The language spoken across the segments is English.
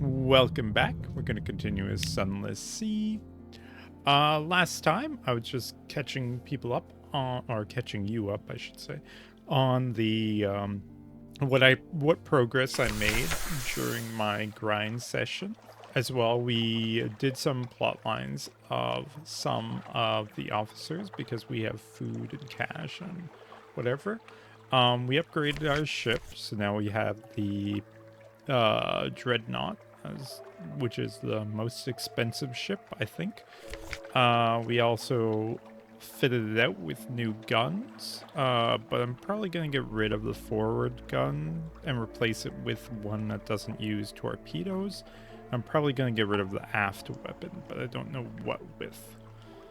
Welcome back. We're going to continue as Sunless Sea. Last time I was just catching people up on, or catching you up, I should say, on the what progress I made during my grind session. As well, we did some plot lines of some of the officers because we have food and cash and whatever. We upgraded our ship, so now we have the dreadnought, as, which is the most expensive ship, I think. We also fitted it out with new guns, but I'm probably going to get rid of the forward gun and replace it with one that doesn't use torpedoes. I'm probably going to get rid of the aft weapon, but I don't know what with.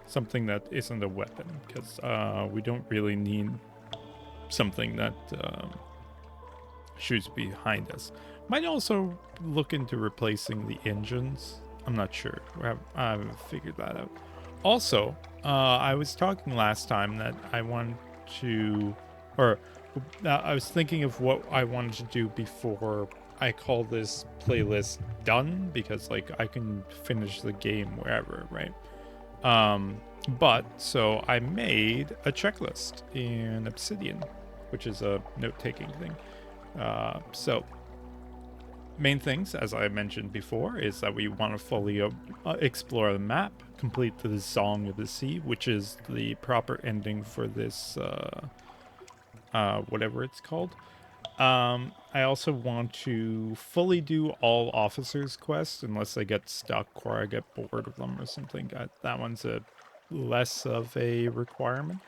Something that isn't a weapon, because we don't really need something that shoots behind us. Might also look into replacing the engines. I'm not sure. I haven't figured that out. Also, I was talking last time that I wanted to, or I was thinking of what I wanted to do before I call this playlist done, because like I can finish the game wherever, right? But so I made a checklist in Obsidian, which is a note-taking thing. So main things, as I mentioned before, is that we want to fully explore the map, complete the Song of the Sea, which is the proper ending for this, whatever it's called. I also want to fully do all officers' quests, unless I get stuck or I get bored of them or something. That one's a less of a requirement.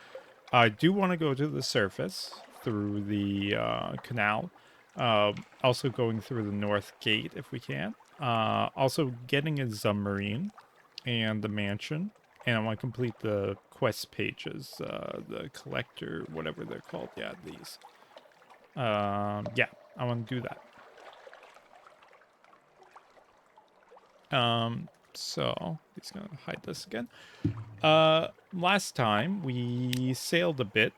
I do want to go to the surface through the canal. Also going through the North Gate if we can. Also getting a submarine and the mansion. And I want to complete the quest pages, the collector, whatever they're called. Yeah, these. Yeah, I want to do that. So he's gonna hide this again. Last time we sailed a bit,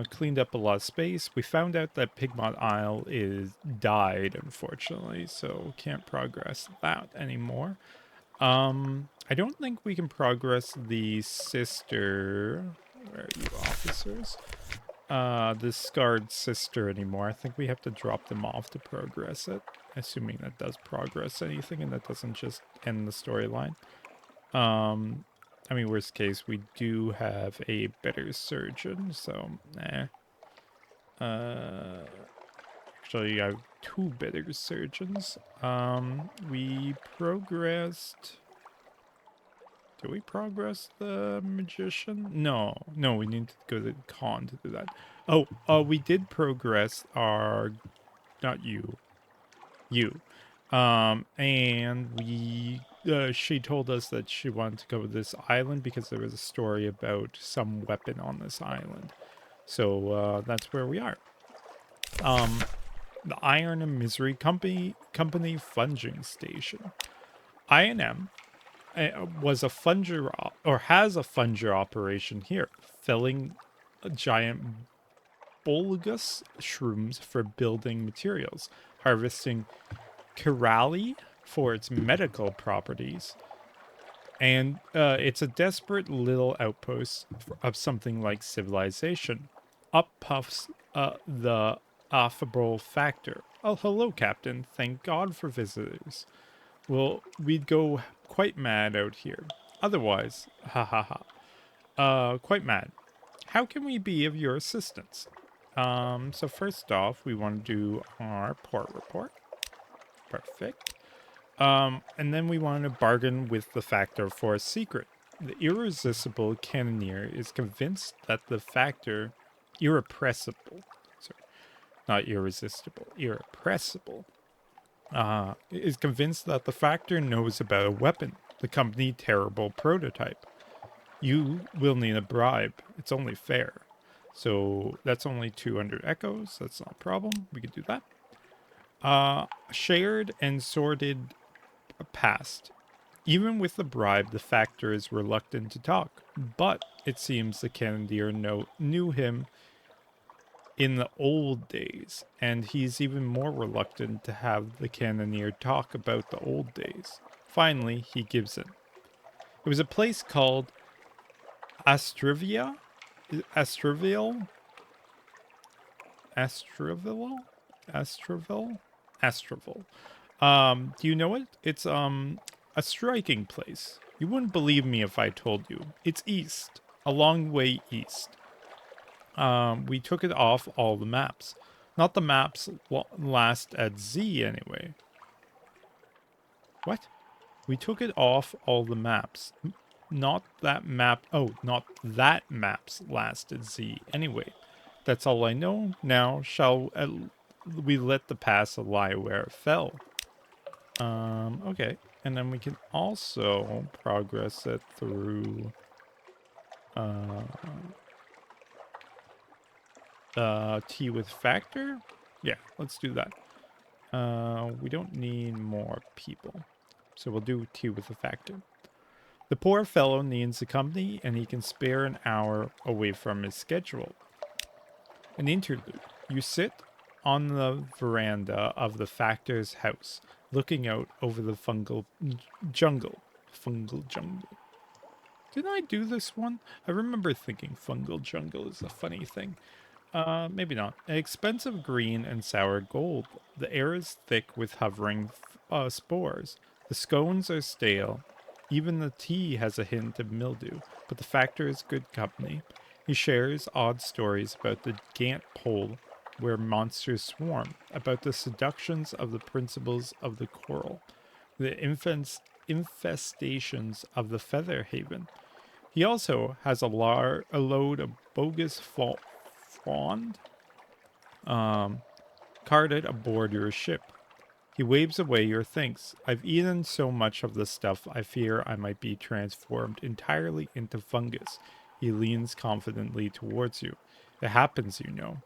cleaned up a lot of space. We found out that Pigmont Isle is died, unfortunately, so can't progress that anymore. I don't think we can progress the sister. Where are you, officers? The scarred sister anymore. I think we have to drop them off to progress it, assuming that does progress anything and that doesn't just end the storyline. I mean, worst case, we do have a better surgeon, so actually, I have two better surgeons. We progressed. Did we progress the magician? No, we need to go to the con to do that. Oh, we did progress our, not you, you. And we, she told us that she wanted to go to this island because there was a story about some weapon on this island. So, that's where we are. The Iron and Misery Company Funging Station. I&M was a funger, or has a funger operation here, filling giant bulgus shrooms for building materials, harvesting Kirali for its medical properties, and it's a desperate little outpost of something like civilization. Up puffs the affable factor. Oh, hello, Captain. Thank God for visitors. Well, we'd go quite mad out here. Otherwise, ha ha ha. Quite mad. How can we be of your assistance? So first off, we want to do our port report. Perfect. And then we want to bargain with the factor for a secret. The irresistible cannoneer is convinced that the factor, irrepressible, sorry, not irresistible, irrepressible, is convinced that the factor knows about a weapon, the company terrible prototype. You will need a bribe. It's only fair. So that's only 200 echoes. That's not a problem. We can do that. Shared and sorted past. Even with the bribe, the factor is reluctant to talk. But it seems the cannoneer knew him in the old days, and he's even more reluctant to have the cannoneer talk about the old days. Finally, he gives in. It was a place called Astrivia? Astriville? Astraville? Astraville? Astraville. Do you know it? It's a striking place. You wouldn't believe me if I told you. It's east, a long way east. We took it off all the maps. Not the maps last at Z anyway. What? We took it off all the maps. Not that map. Oh, not that map's last at Z anyway. That's all I know. Now shall we let the past lie where it fell? Okay. And then we can also progress it through T with factor. Yeah, let's do that. We don't need more people, so we'll do T with a factor. The poor fellow needs the company, and he can spare an hour away from his schedule. An interlude. You sit on the veranda of the factor's house, looking out over the fungal jungle. Fungal jungle. Didn't I do this one? I remember thinking fungal jungle is a funny thing. Maybe not. Expensive green and sour gold. The air is thick with hovering spores. The scones are stale. Even the tea has a hint of mildew, but the factor is good company. He shares odd stories about the Gant pole where monsters swarm, about the seductions of the principles of the coral, the infestations of the feather haven. He also has a load of bogus frond carted aboard your ship. He waves away your thanks. I've eaten so much of the stuff I fear I might be transformed entirely into fungus. He leans confidently towards you. It happens, you know.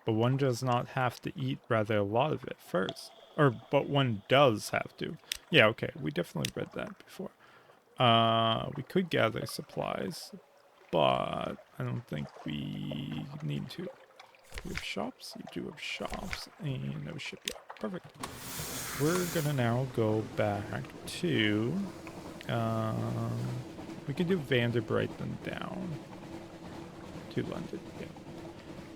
But one does not have to eat rather a lot of it first. But one does have to. Yeah, okay, we definitely read that before. We could gather supplies, but I don't think we need to. You have shops? You do have shops, and no shipyard. Perfect. We're gonna now go back to, we can do Vanderbright then down to London,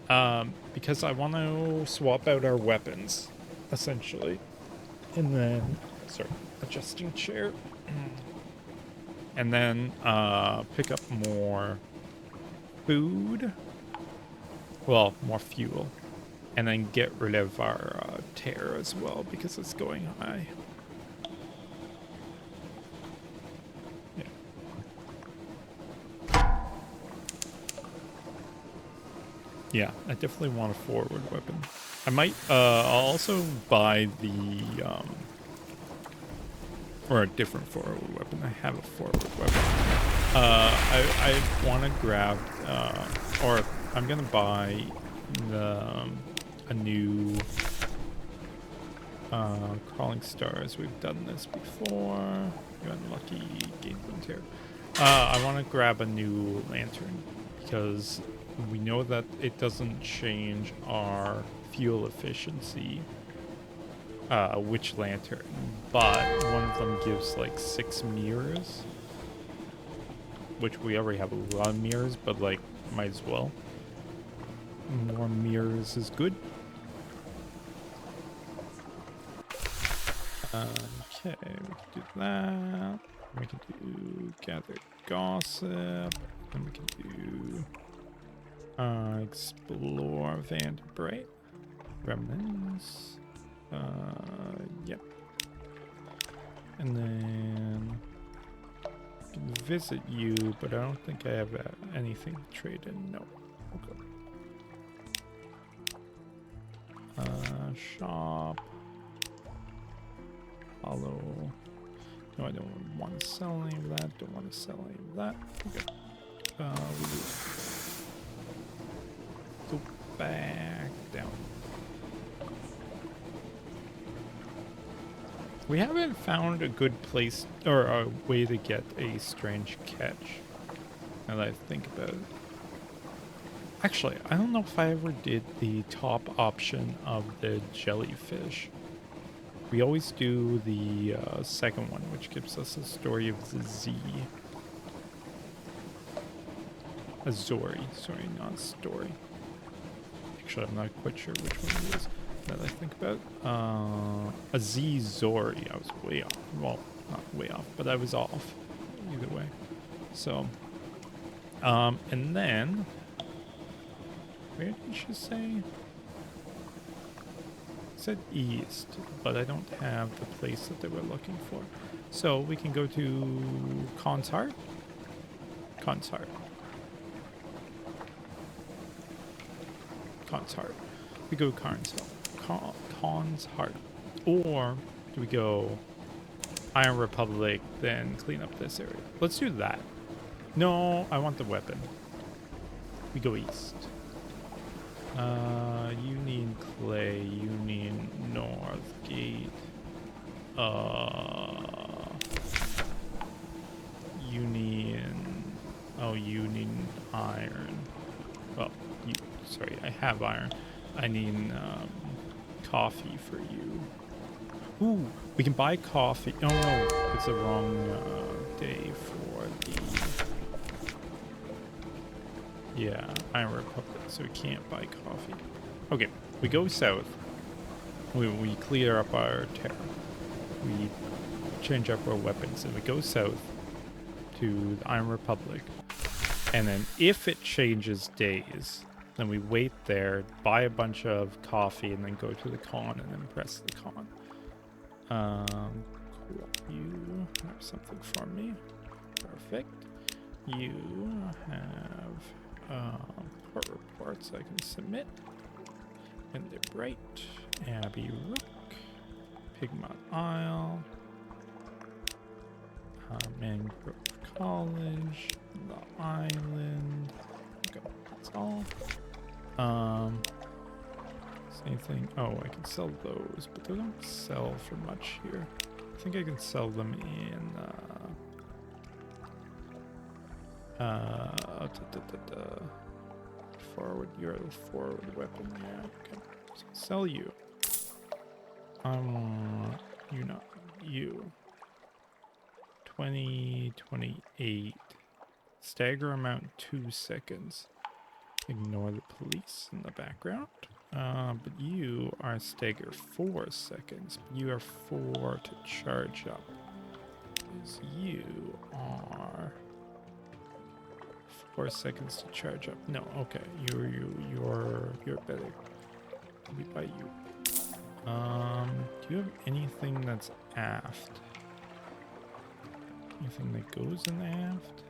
yeah. Because I want to swap out our weapons, essentially. And then, sorry, adjusting chair. And then, pick up more food. Well, more fuel. And then get rid of our tear as well because it's going high. Yeah. Yeah, I definitely want a forward weapon. I might I'll also buy the or a different forward weapon. I have a forward weapon. I want to grab or I'm gonna buy a new crawling stars. We've done this before. You unlucky game here. I want to grab a new lantern because we know that it doesn't change our fuel efficiency. Which lantern? But one of them gives like 6 mirrors, which we already have a lot of mirrors, but like might as well. More mirrors is good. Okay, we can do that. We can do gather gossip. And we can do explore Vanderbright. Remnants. Yep. And then I can visit you, but I don't think I have anything to trade in. No. Okay. Shop. Follow. No, I don't want to sell any of that. Don't want to sell any of that. Okay. We go back down. We haven't found a good place or a way to get a strange catch. Now that I think about it. Actually, I don't know if I ever did the top option of the jellyfish. We always do the second one, which gives us a story of the Z. Azori, sorry, not story. Actually, I'm not quite sure which one it is. Now that I think about it. A Z Zori. I was way off. Well, not way off, but I was off. Either way. So, and then, where did she say? It said east, but I don't have the place that they were looking for. So we can go to Khan's Heart. Khan's Heart. Khan's Heart. We go Khan's Heart. Or do we go Iron Republic, then clean up this area? Let's do that. No, I want the weapon. We go east. You need clay. You need North Gate. You need... Oh, you need iron. Well, sorry, I have iron. I need coffee for you. Ooh, we can buy coffee. Oh no, it's the wrong day for the... Yeah, Iron Republic, so we can't buy coffee. Okay, we go south. We clear up our terror. We change up our weapons, and we go south to the Iron Republic. And then if it changes days, then we wait there, buy a bunch of coffee, and then go to the con and then press the con. Cool. You have something for me. Perfect. You have port reports I can submit. And they're bright. Abbey Rook. Pigmont Isle. Mangrove College. The Island. Okay, that's all. Same thing. Oh, I can sell those, but they don't sell for much here. I think I can sell them in forward. You're the forward weapon. Yeah, okay. So sell you. I want you, not you. 2028. Stagger amount 2 seconds. Ignore the police in the background. But you are stagger 4 seconds. You are 4 to charge up. Because you are 4 seconds to charge up. No, okay. You're better. We buy you. Do you have anything that's aft? Anything that goes in the aft?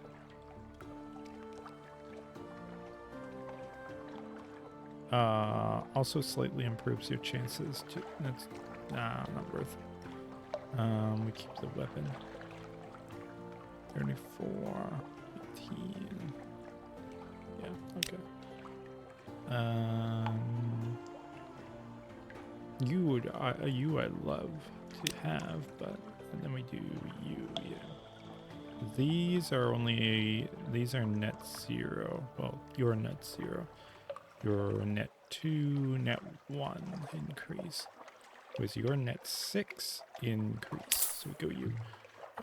Also slightly improves your chances to... That's... Nah, not worth it. We keep the weapon. 34, 18. Yeah, okay. You I'd love to have, but... And then we do you, yeah. These are net 0. Well, you're net 0. Your net 2, net 1 increase. Was your net 6 increase? So we go you.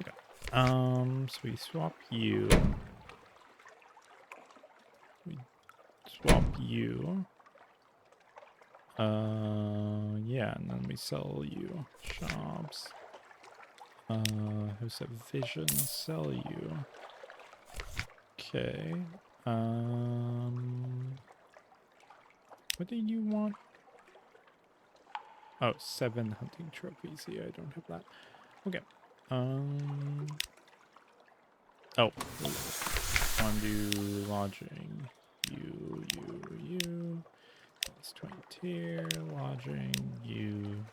Okay. So we swap you. We swap you. Yeah, and then we sell you. Shops. Who's that vision? Sell you. Okay. What do you want? Oh, 7 hunting trophies. Yeah, I don't have that. Okay. Oh. Want to do lodging. You. That's 20 tier. Lodging. You.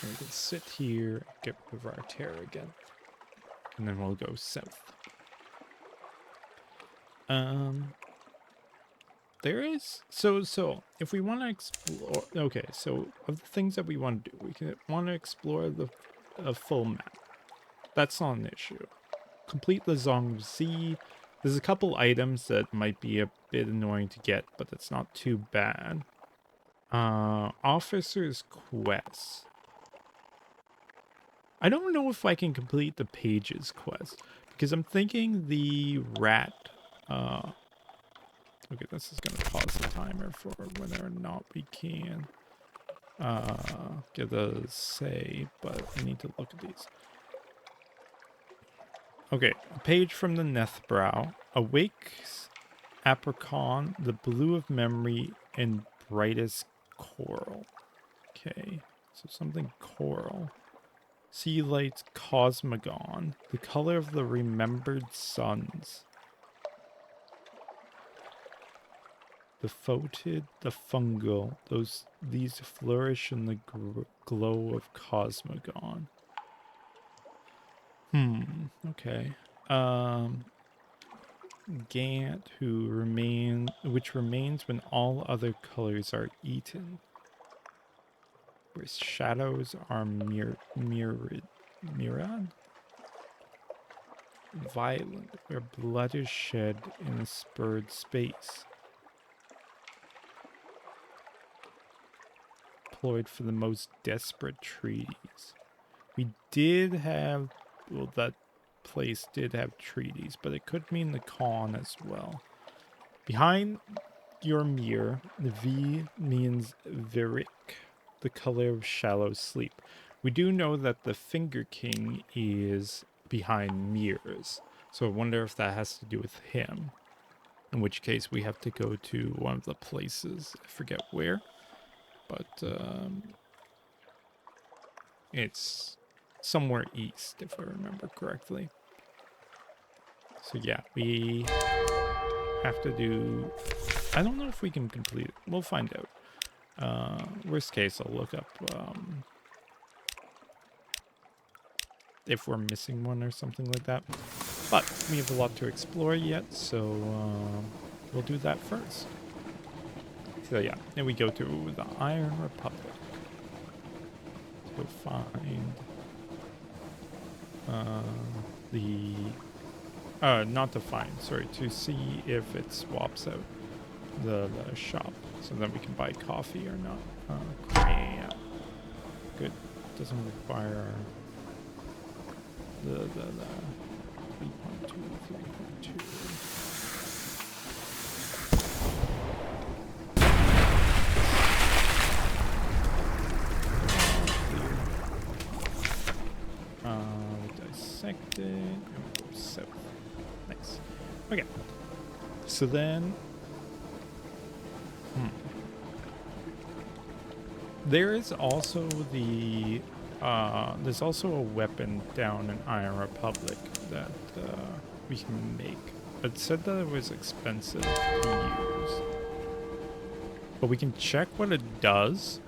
And we can sit here and get rid of our terror again. And then we'll go south. There is so if we want to explore, okay, so of the things that we want to do, we want to explore the full map. That's not an issue. Complete the Zong Z, There's a couple items that might be a bit annoying to get, but it's not too bad. Officer's Quest. I don't know if I can complete the Pages quest, because I'm thinking the rat... okay, this is going to pause the timer for whether or not we can get a say, but I need to look at these. Okay, a page from the Nethbrow. Awakes Apricon, the blue of memory, and brightest coral. Okay, so something coral. Sea lights cosmogon, the color of the remembered suns. The photed, the fungal, these flourish in the glow of cosmogon. Okay. Gant, which remains when all other colors are eaten. Where shadows are mirrored. Violent, where blood is shed in a spurred space. Employed for the most desperate treaties. We did have, well, that place did have treaties, but it could mean the con as well. Behind your mirror, the V means Virik, the color of shallow sleep. We do know that the Finger King is behind mirrors, so I wonder if that has to do with him. In which case we have to go to one of the places, I forget where, but it's somewhere east, if I remember correctly. So yeah, we have to do... I don't know if we can complete it. We'll find out. Worst case, I'll look up if we're missing one or something like that. But we have a lot to explore yet, so we'll do that first. So yeah, then we go to the Iron Republic to find not to find, sorry, to see if it swaps out the shop, so that we can buy coffee or not. Yeah, good. Doesn't require the 3.2. Dissect it and go south. Nice. Okay. So then, there is also the there's also a weapon down in Iron Republic that we can make. It said that it was expensive to use, but we can check what it does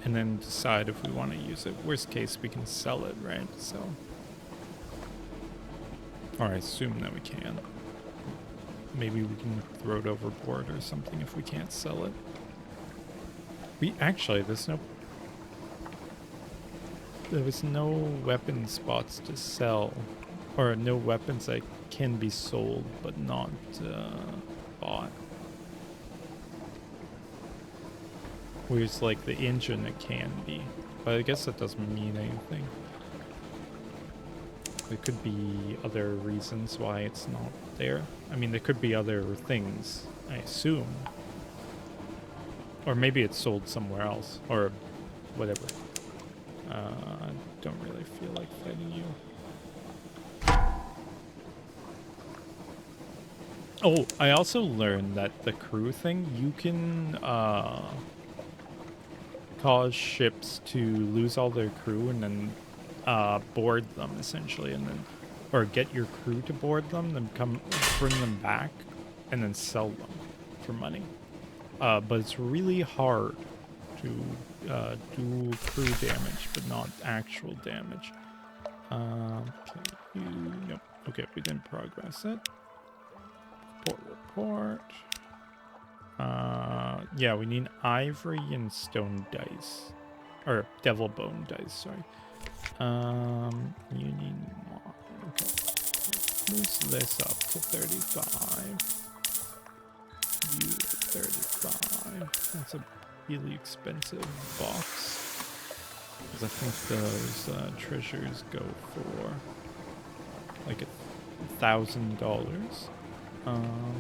and then decide if we want to use it. Worst case, we can sell it, right? So, or I assume that we can. Maybe we can throw it overboard or something if we can't sell it. There was no weapon spots to sell, or no weapons that can be sold but not bought. Whereas like the engine, it can be, but I guess that doesn't mean anything. There could be other reasons why it's not there. I mean, there could be other things, I assume. Or maybe it's sold somewhere else, or whatever. I don't really feel like fighting you. Oh, I also learned that the crew thing, you can cause ships to lose all their crew and then board them, essentially, and then, or get your crew to board them, then bring them back, and then sell them for money. But it's really hard to do crew damage, but not actual damage. Okay, nope. Okay, we didn't progress it. Report. Yeah, we need ivory and stone dice. Or devil bone dice, sorry. You need more. Okay. Boost this up to 35. You 35. That's a really expensive box. Because I think those treasures go for like $1,000.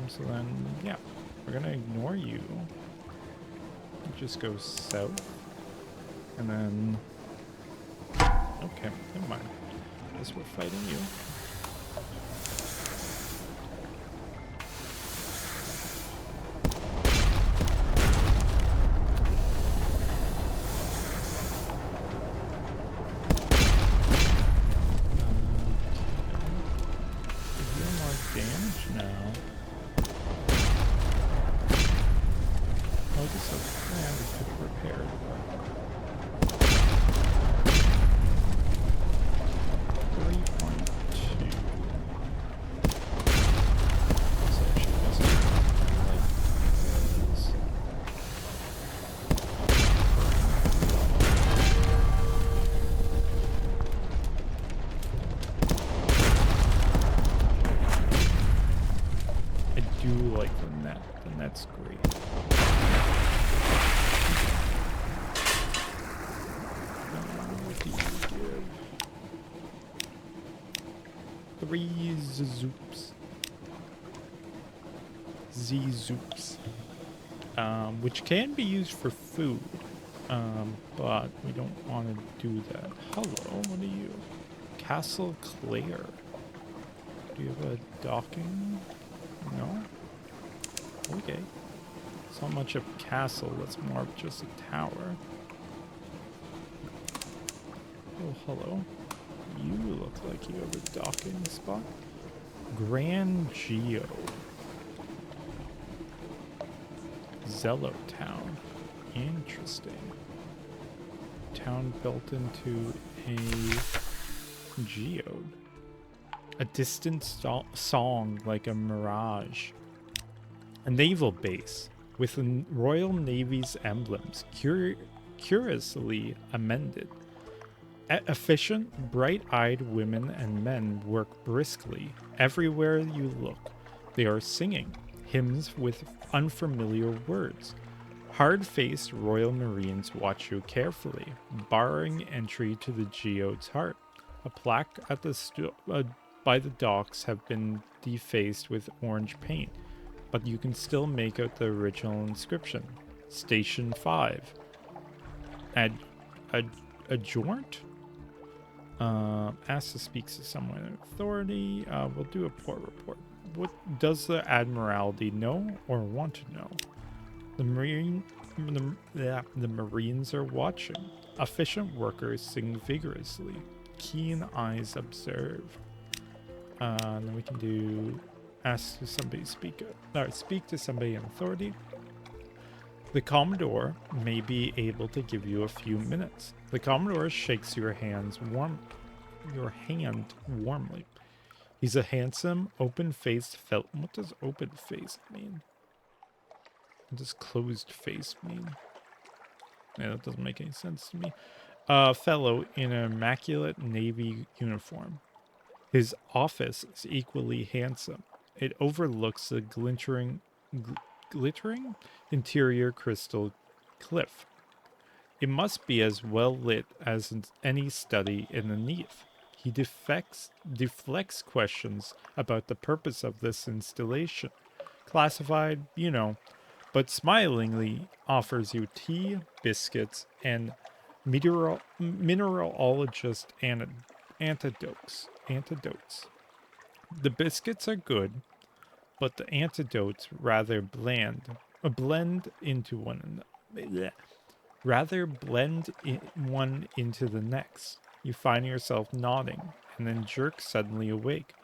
So then, yeah, we're gonna ignore you. Just go south. And then... Okay, never mind. Guess we're fighting you. That's great. What do you give? 3 zoops. Z-zoops. Which can be used for food. But we don't want to do that. Hello, what are you? Castle Clare. Do you have a docking? No? Okay. It's not much of a castle, that's more of just a tower. Oh, hello. You look like you have a docking spot. Grand Geo. Zello Town. Interesting. Town built into a geode. A distant song like a mirage. A naval base with the Royal Navy's emblems curiously amended. Efficient, bright-eyed women and men work briskly everywhere you look. They are singing hymns with unfamiliar words. Hard-faced Royal Marines watch you carefully, barring entry to the geode's heart. A plaque at the by the docks have been defaced with orange paint, but you can still make out the original inscription. Station 5. Adjournt? Asked to speak to someone in authority. We'll do a port report. What does the Admiralty know or want to know? The Marines are watching. Efficient workers sing vigorously. Keen eyes observe. Then we can do ask to somebody speak to somebody in authority. The Commodore may be able to give you a few minutes. The Commodore shakes your hand warmly. He's a handsome, open-faced fellow. What does open-faced mean? What does closed-faced mean? Yeah, that doesn't make any sense to me. Fellow in an immaculate navy uniform. His office is equally handsome. It overlooks the glittering interior crystal cliff. It must be as well lit as any study in the Neath. He deflects questions about the purpose of this installation. Classified, you know, but smilingly offers you tea, biscuits, and mineralogist antidotes. The biscuits are good, but the antidotes rather blend into one into the next. You find yourself nodding, and then jerk suddenly awake.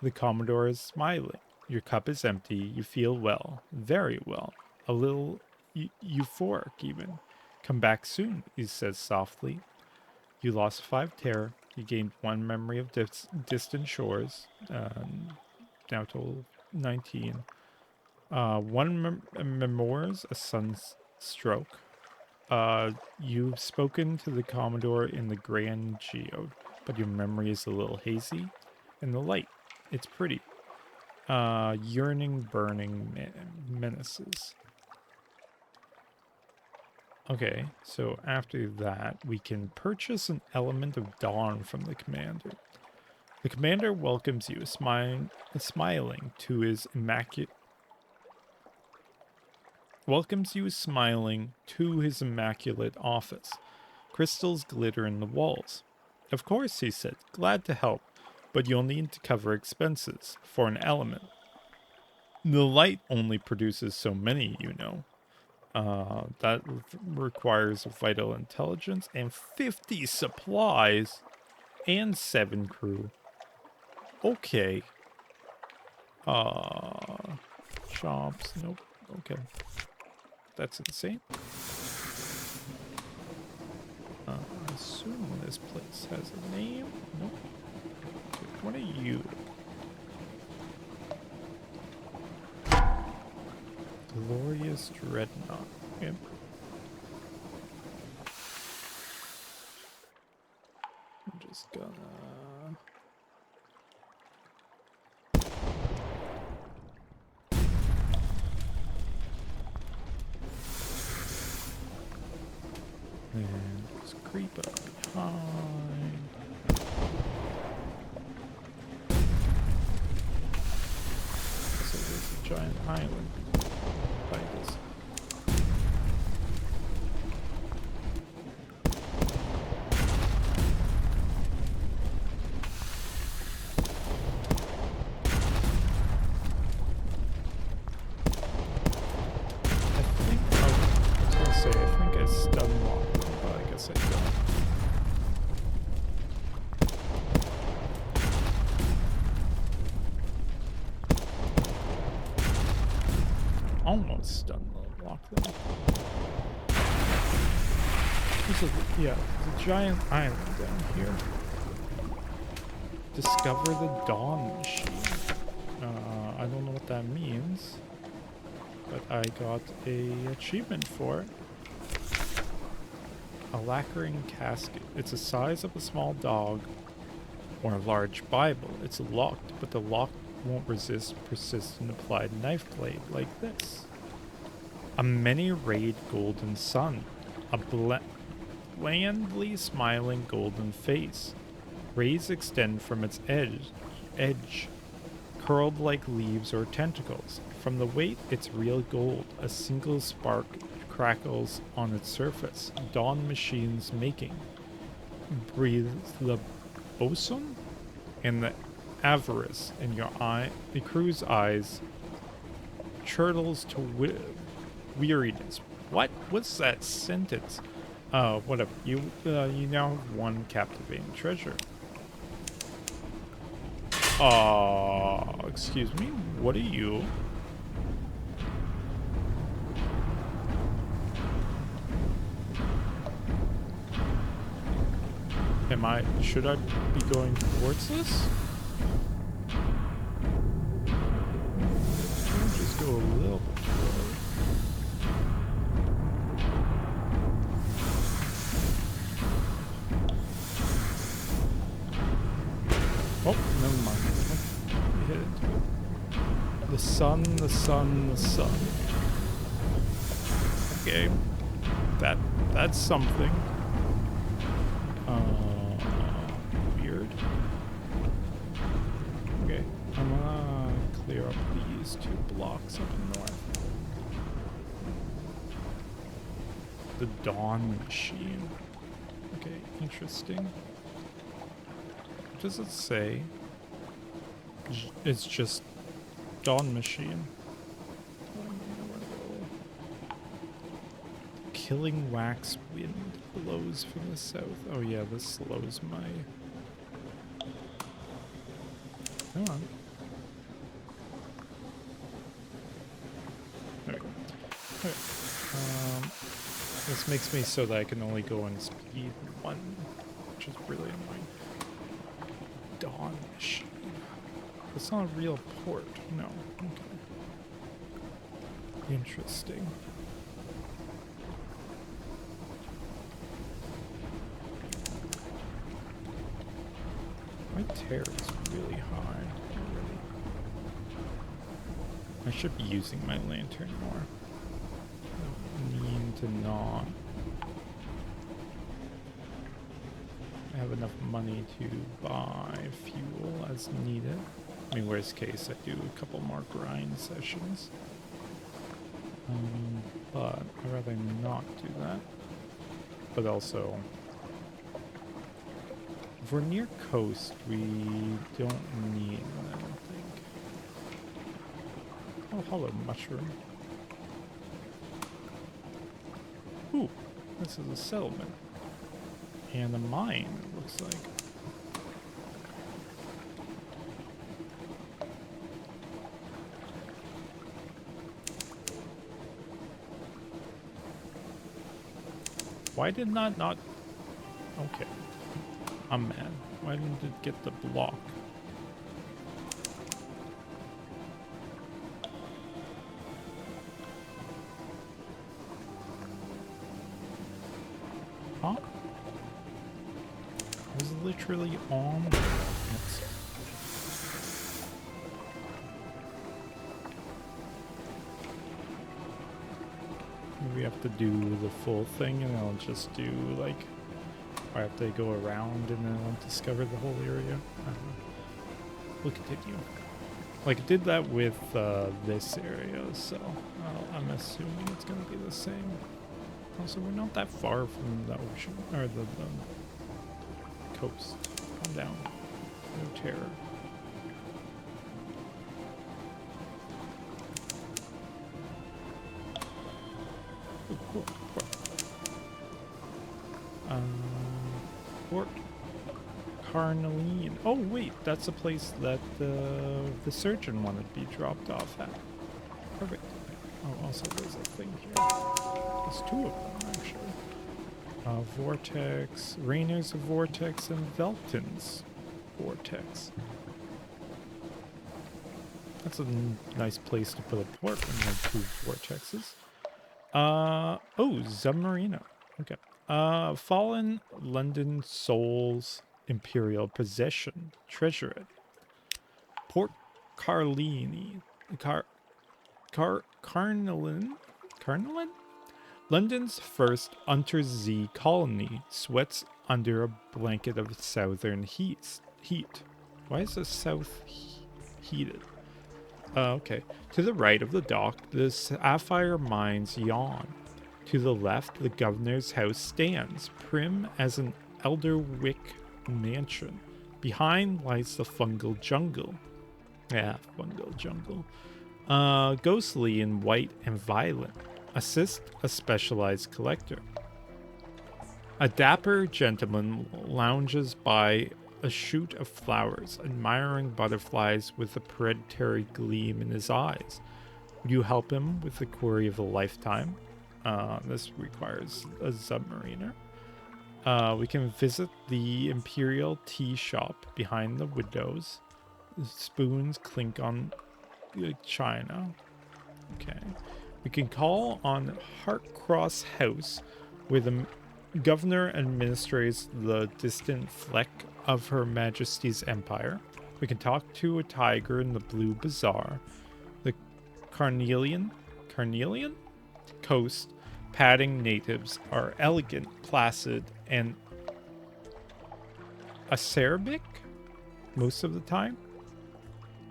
The Commodore is smiling. Your cup is empty. You feel well, very well, a little euphoric even. Come back soon, he says softly. You lost 5 terror. You gained 1 memory of distant shores. Now total 19. 1 memoirs, a sunstroke. You've spoken to the Commodore in the Grand Geode, but your memory is a little hazy. And the light. It's pretty. Yearning, burning menaces. Okay, so after that, we can purchase an element of dawn from the commander. The commander welcomes you, smiling to his immaculate office. Crystals glitter in the walls. Of course, he said, glad to help, but you'll need to cover expenses for an element. The light only produces so many, you know. That requires vital intelligence and 50 supplies and 7 crew. Okay. Shops. Nope. Okay. That's insane. I assume this place has a name. Nope. Okay, what are you? Glorious Dreadnought. Yep. I'm just gonna... And just creep up behind. So there's a giant island by this. I think I stun locked them, but I guess I don't. Almost stun locked them. There's a giant island down here. Discover the Dawn Machine. I don't know what that means, but I got a achievement for it. A lacquering casket. It's the size of a small dog or a large Bible. It's locked, but the lock won't resist persistent applied knife blade like this. A many-rayed golden sun. A blandly smiling golden face. Rays extend from its edge, curled like leaves or tentacles. From the weight, it's real gold. A single spark crackles on its surface. Dawn Machine's making. Breathe the bosun and the avarice in your eye. The crew's eyes chortles to weariness. What's that sentence? Whatever. You now have one captivating treasure. Excuse me. What are you? Should I be going towards this? I'll just go a little bit forward. Oh, never mind. We hit into it. The sun, the sun, the sun. Okay. That's something. Weird. Okay, I'm gonna clear up these 2 blocks up north. The Dawn Machine. Okay, interesting. What does it say? It's just Dawn Machine. Killing wax wind blows from the south. Oh yeah, this slows my... Come on. There we go. Okay. This makes me so that I can only go in speed 1, which is really annoying. Dawn Machine. It's not a real port. No. Okay. Interesting. My tear is really high already. I should be using my lantern more. I don't mean to not. I have enough money to buy fuel as needed. I mean, worst case, I do a couple more grind sessions. But I'd rather not do that. But also, if we're near coast, we don't need one, I don't think. Oh, hello, mushroom. Ooh, this is a settlement. And a mine, it looks like. Why did not... Okay. I'm mad. Why didn't it get the block? Huh? It was literally on there. Maybe we have to do the full thing and I'll just do like... Or I have to go around and then I'll discover the whole area. I don't know. We'll continue. Like, I did that with this area, so I'm assuming it's going to be the same. Also, we're not that far from the ocean, or the coast. Calm down. No terror. Ooh, port. Port Carnelian. Oh wait, that's a place that the surgeon wanted to be dropped off at. Perfect. Oh, also there's a thing here. There's two of them actually. Vortex, Rainer's Vortex, and Velton's Vortex. That's a nice place to put a port when you have two vortexes. Oh, submarino. Okay. Fallen London Souls Imperial Possession. Treasure it. Port Carlini. Carnelin? Carnelin? London's first undersea colony sweats under a blanket of southern heat. Why is the south heated? Okay. To the right of the dock, the sapphire mines yawn. To the left, the governor's house stands, prim as an Elderwick mansion. Behind lies the fungal jungle. Yeah, fungal jungle. Ghostly in white and violet. Assist a specialized collector. A dapper gentleman lounges by a shoot of flowers, admiring butterflies with a predatory gleam in his eyes. Would you help him with the query of a lifetime? This requires a submariner. We can visit the Imperial Tea Shop behind the windows. The spoons clink on china. Okay. We can call on Hartcross House, where the governor administrates the distant fleck of Her Majesty's empire. We can talk to a tiger in the Blue Bazaar. The Carnelian coast padding natives are elegant, placid, and acerbic most of the time.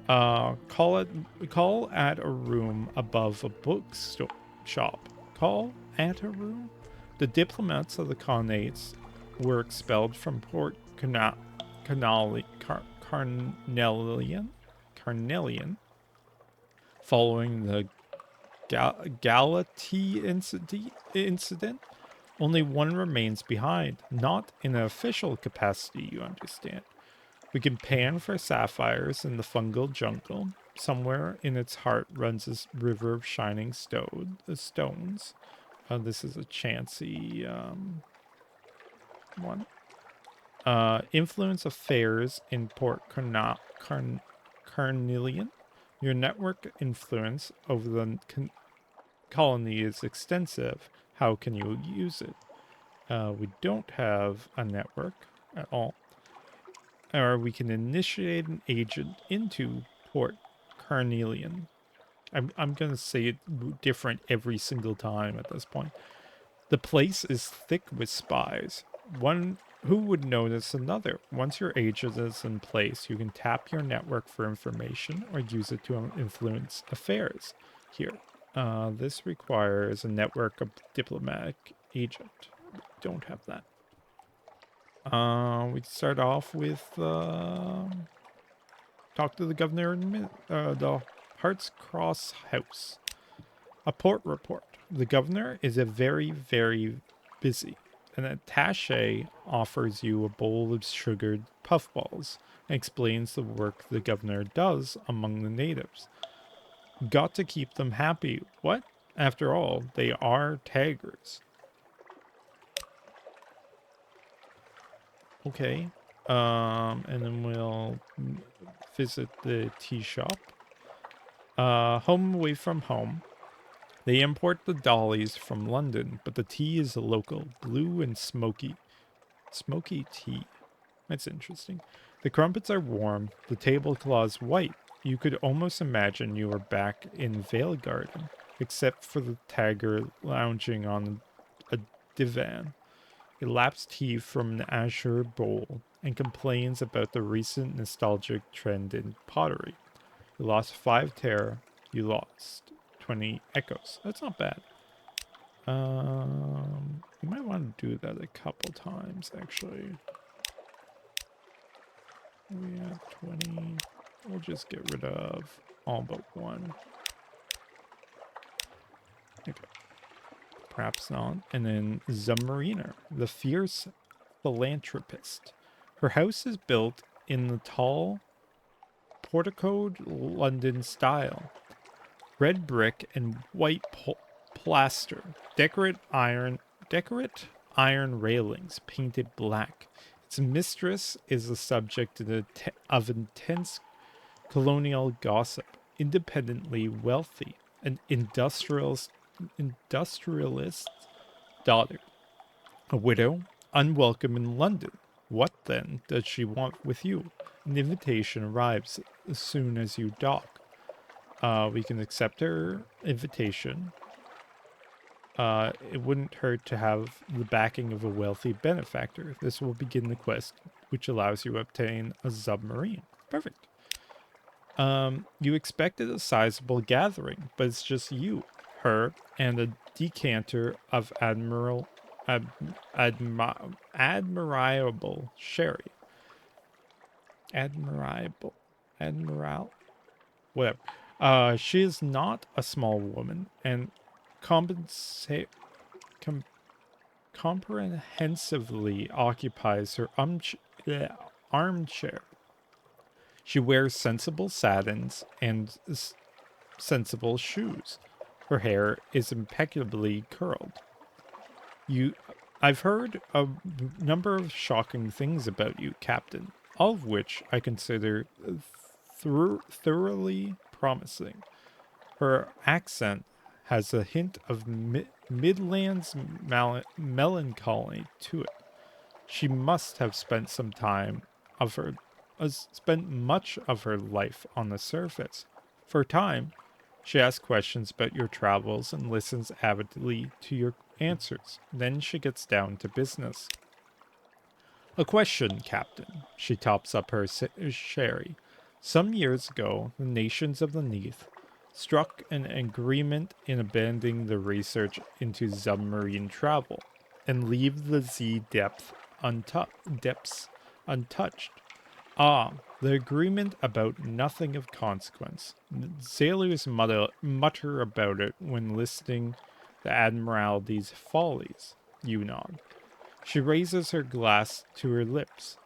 Call at a room above a bookshop. Call at a room. The diplomats of the Khanates were expelled from Port Carnelian following the Galati incident. Only one remains behind, not in an official capacity, you understand. We can pan for sapphires in the fungal jungle. Somewhere in its heart runs a river of shining stones. This is a chancy one. Influence affairs in Port Carnelian. Your network influence over the colony is extensive. How can you use it? We don't have a network at all. Or we can initiate an agent into Port Carnelian. I'm gonna say it different every single time at this point. The place is thick with spies. One who would notice another. Once your agent is in place, you can tap your network for information or use it to influence affairs. Here, this requires a network of diplomatic agent. Don't have that. We start off with talk to the governor in the Hearts Cross House. A port report. The governor is a very busy. An attaché offers you a bowl of sugared puffballs and explains the work the governor does among the natives. Got to keep them happy. What? After all, they are taggers. Okay. And then we'll visit the tea shop. Home away from home. They import the dollies from London, but the tea is local, blue and smoky. Smoky tea. That's interesting. The crumpets are warm, the tablecloths white. You could almost imagine you were back in Vale Garden, except for the tagger lounging on a divan. He laps tea from an azure bowl and complains about the recent nostalgic trend in pottery. You lost 5 terra, you lost 20 echoes. That's not bad. You might want to do that a couple times, actually. We have 20. We'll just get rid of all but one. Okay. Perhaps not. And then Submariner, the fierce philanthropist. Her house is built in the tall, porticoed London style. Red brick and white plaster. Decorate iron railings painted black. Its mistress is the subject of intense colonial gossip. Independently wealthy, an industrialist's daughter. A widow, unwelcome in London. What then does she want with you? An invitation arrives as soon as you dock. We can accept her invitation. It wouldn't hurt to have the backing of a wealthy benefactor. This will begin the quest, which allows you to obtain a submarine. Perfect. You expected a sizable gathering, but it's just you, her, and a decanter of admirable sherry. Admiral, whatever. She is not a small woman, and compensa- com- comprehensively occupies her armchair. She wears sensible satins and sensible shoes. Her hair is impeccably curled. You, I've heard a number of shocking things about you, Captain, all of which I consider thoroughly promising. Her accent has a hint of Midlands melancholy to it. She must have spent much of her life on the surface. For a time, she asks questions about your travels and listens avidly to your answers. Then she gets down to business. A question, Captain. She tops up her sherry. Some years ago, the nations of the Neath struck an agreement in abandoning the research into submarine travel and leave the depths untouched. Ah, the agreement about nothing of consequence. Sailors mutter about it when listing the Admiralty's follies. You nod. She raises her glass to her lips.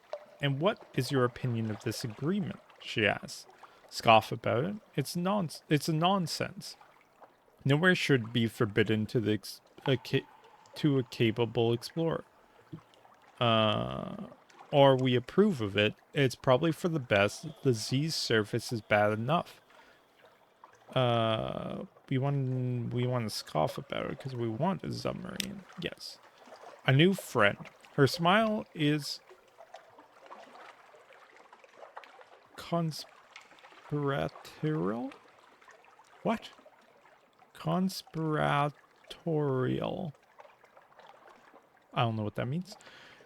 And what is your opinion of this agreement? She asks. Scoff about it. It's a nonsense. Nowhere should be forbidden to to a capable explorer. Or we approve of it. It's probably for the best. The Z's surface is bad enough. We want to scoff about it because we want a submarine. Yes. A new friend. Her smile is conspiratorial. What? Conspiratorial. I don't know what that means.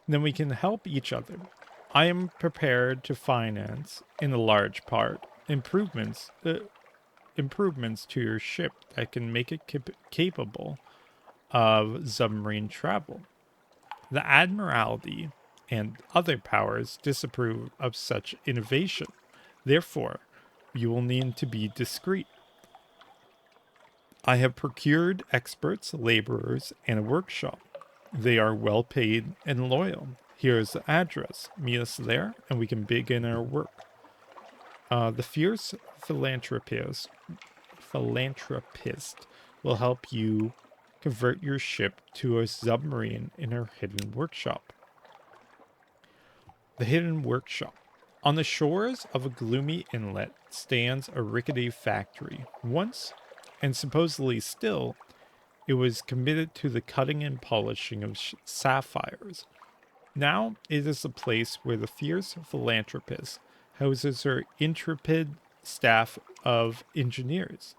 Then we can help each other. I am prepared to finance, in a large part, improvements to your ship that can make it capable of submarine travel. The Admiralty and other powers disapprove of such innovation. Therefore, you will need to be discreet. I have procured experts, laborers, and a workshop. They are well paid and loyal. Here is the address. Meet us there, and we can begin our work. The fierce philanthropist will help you convert your ship to a submarine in her hidden workshop. The hidden workshop. On the shores of a gloomy inlet stands a rickety factory. Once, and supposedly still, it was committed to the cutting and polishing of sapphires. Now it is a place where the fierce philanthropist houses her intrepid staff of engineers,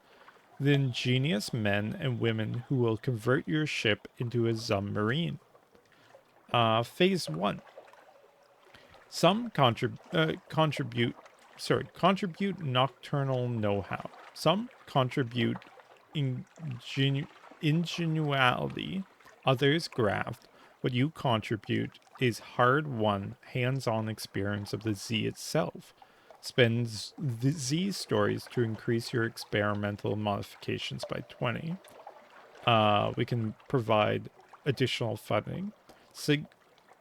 the ingenious men and women who will convert your ship into a submarine. Phase 1. Some contribute nocturnal know-how. Some contribute ingenuity. Others graft. What you contribute is hard-won, hands-on experience of the Z itself. Spend the Z stories to increase your experimental modifications by 20. We can provide additional funding.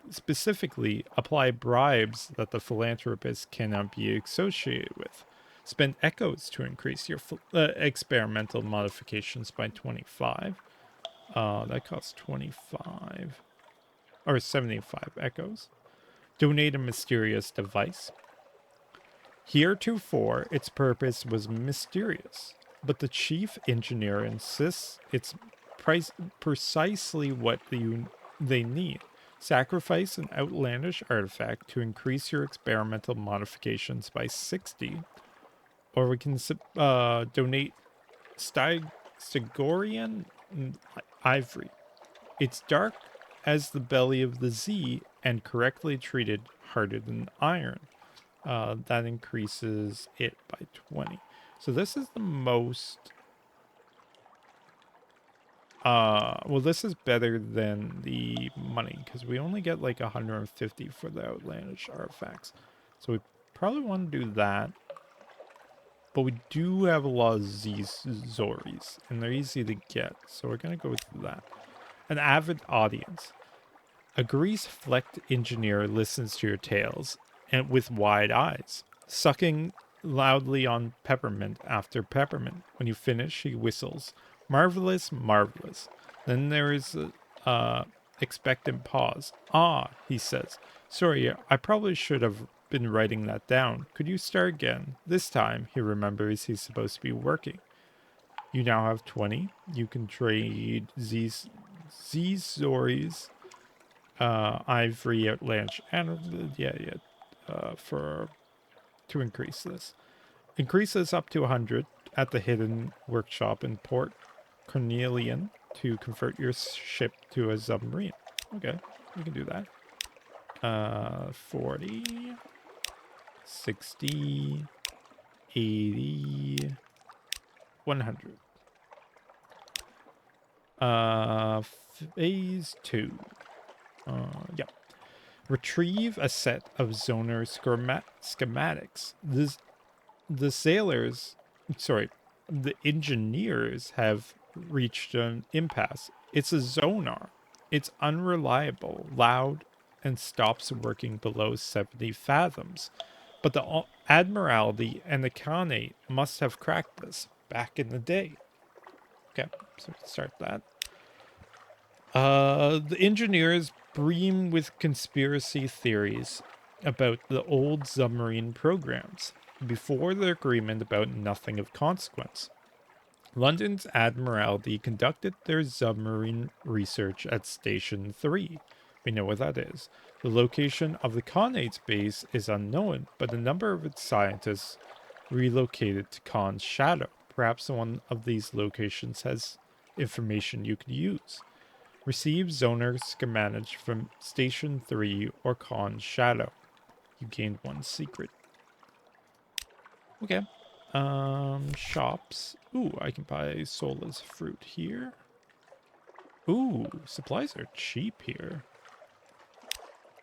Specifically, apply bribes that the philanthropist cannot be associated with. Spend echoes to increase your experimental modifications by 25. That costs 25. Or 75 echoes. Donate a mysterious device. Heretofore, its purpose was mysterious, but the chief engineer insists it's precisely what they need. Sacrifice an outlandish artifact to increase your experimental modifications by 60. Or we can donate Stigorian ivory. It's dark as the belly of the Z and correctly treated harder than iron. That increases it by 20. So this is the most... well, this is better than the money, because we only get like 150 for the outlandish artifacts. So we probably want to do that. But we do have a lot of Zoris, and they're easy to get, so we're going to go with that. An avid audience. A grease-flecked engineer listens to your tales, and with wide eyes, sucking loudly on peppermint after peppermint. When you finish, he whistles. Marvelous, marvelous. Then there is a expectant pause. Ah, he says. Sorry, I probably should have been writing that down. Could you start again? This time, he remembers he's supposed to be working. You now have 20. You can trade Zoris, ivory, outlandish, and to increase this. Increase this up to 100 at the hidden workshop in Port Cornelian to convert your ship to a submarine. Okay, we can do that. 40, 60, 80, 100. Phase 2. Yeah. Retrieve a set of zoner schematics. The engineers have reached an impasse. It's a zonar. It's unreliable, loud, and stops working below 70 fathoms. But the Admiralty and the Khanate must have cracked this back in the day. Okay, so let's start that. The engineers bream with conspiracy theories about the old submarine programs before the agreement about nothing of consequence. London's Admiralty conducted their submarine research at Station 3. We know what that is. The location of the Khanate's base is unknown, but the number of its scientists relocated to Khan's shadow Perhaps one of these locations has information you could use. Receive zoner schematic from Station 3 or Khan's Shadow. You gained 1 secret. Okay. Shops. Ooh, I can buy soulless fruit here. Ooh, supplies are cheap here.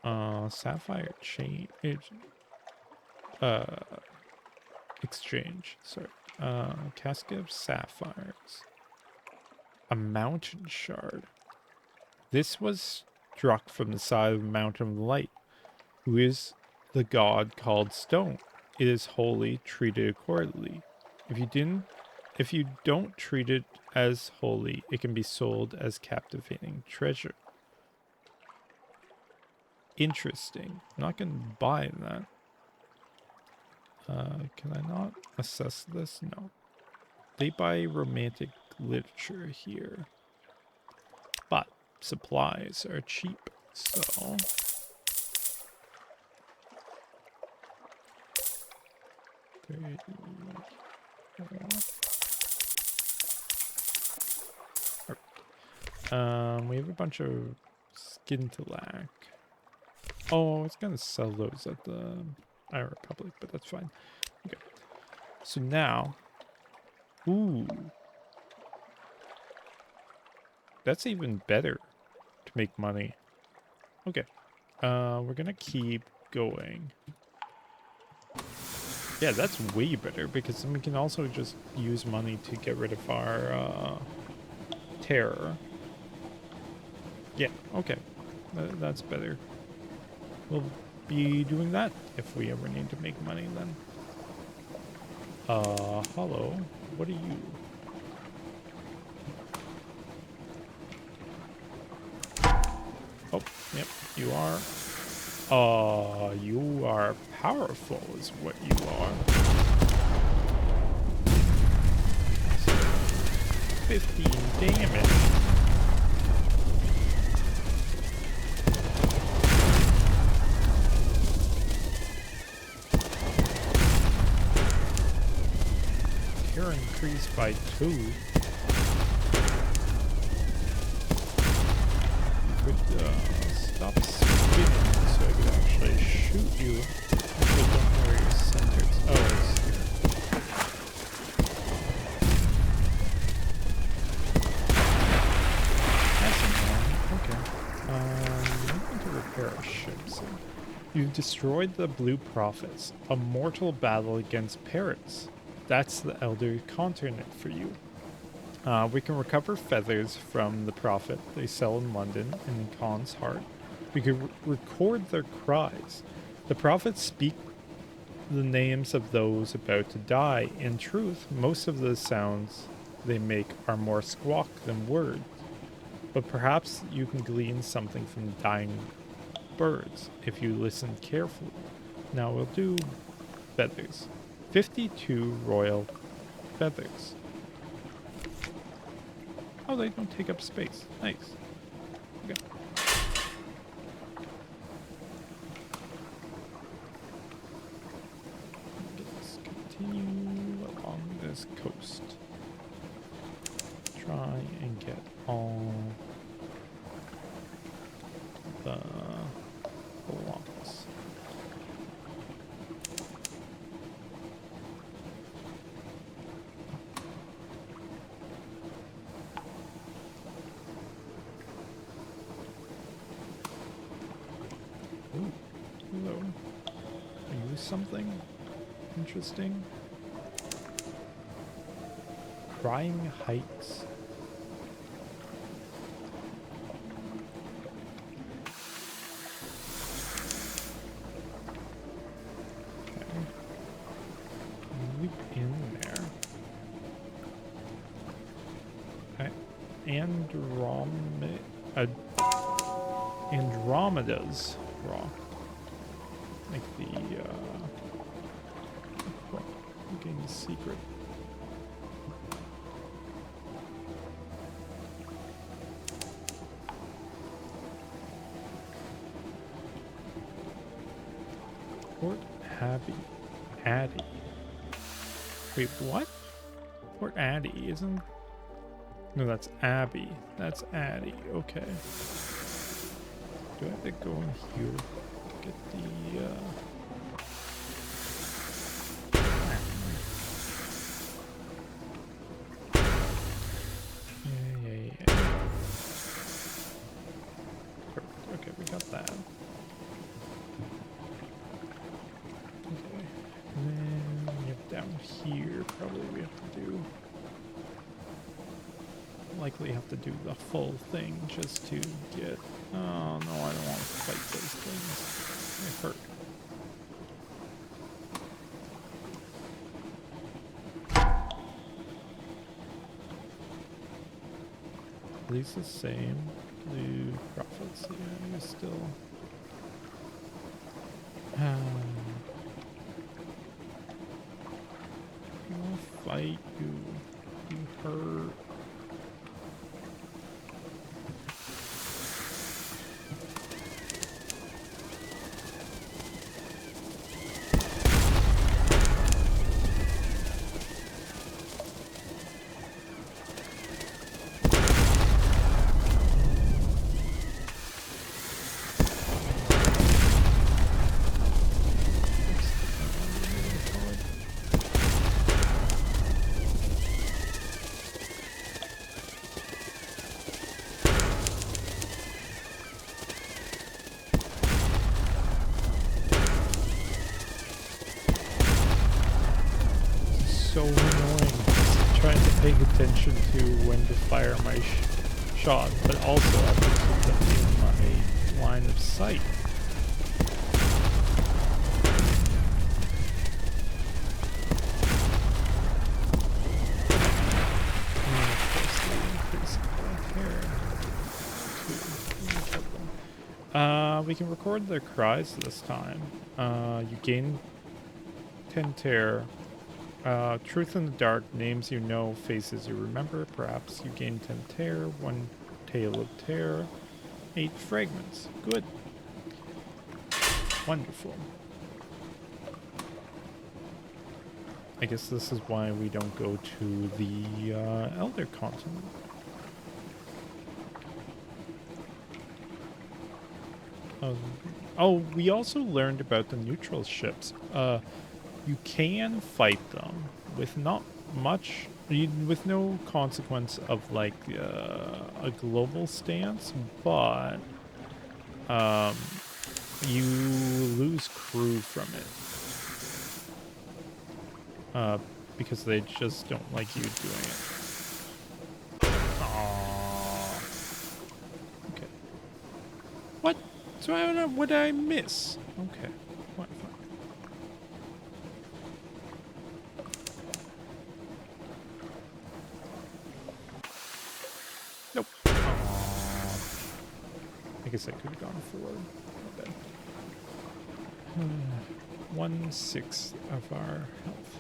Sapphire chain. Uh, exchange. Sorry. Casket of sapphires. A mountain shard. This was struck from the side of the Mountain of Light, who is the god called Stone. It is holy, treated accordingly. If you don't treat it as holy, it can be sold as captivating treasure. Interesting. I'm not gonna buy that. Can I not assess this? No. They buy romantic literature here. But supplies are cheap, so... We have a bunch of skin to lack. Oh, I was gonna sell those at the Iron Republic, but that's fine. Okay. So now... Ooh. That's even better to make money. Okay. We're gonna keep going. Yeah, that's way better because then we can also just use money to get rid of our terror. Yeah, okay. That's better. We'll be doing that if we ever need to make money then. Hello. What are you? Oh, yep, you are. You are powerful is what you are. 15 damage. Here increased by 2. You could stop spinning so I could actually shoot you. Actually, don't know where you're centered. Oh, it's here. That's annoying. Okay. I'm going to repair our ship. So. You've destroyed the Blue Prophets, a mortal battle against parrots. That's the Elder Continent for you. We can recover feathers from the Prophet they sell in London and in Khan's Heart. We could record their cries. The Prophets speak the names of those about to die. In truth, most of the sounds they make are more squawk than words. But perhaps you can glean something from dying birds if you listen carefully. Now we'll do feathers. 52 royal feathers. Oh, they don't take up space. Nice. Okay. Let's continue along this coast. Try and get all the blocks. Ooh, hello. Are you something interesting? Crying Heights. Andromeda's rock. Like the, well, looking the secret. Port Abbey. Wait, what? Port Addy, isn't... No, that's Abby. That's Addy. Okay. Do I have to go in here? Get the, Yeah. Perfect. Okay, we got that. Okay. And then we have down here, probably we have to do... Likely have to do the full thing just to get... Oh, no, I don't want to fight those things. They hurt. At least the same. Blue profits, yeah, you still... You want to fight, you hurt. So annoying. Trying to pay attention to when to fire my shot, but also I have to keep them in my line of sight. We can record their cries this time. You gain 10 tear. Truth in the dark, names you know, faces you remember. Perhaps you gain 10 tear, 1 tale of terror, 8 fragments. Good. Wonderful. I guess this is why we don't go to the Elder Continent. Oh, we also learned about the neutral ships. You can fight them with not much, with no consequence of like a global stance, but you lose crew from it because they just don't like you doing it. Aww. Okay. What? So I don't know. What did I miss? Okay. What? Nope. Aww. I guess I could have gone forward. Not bad. 1/6 of our health.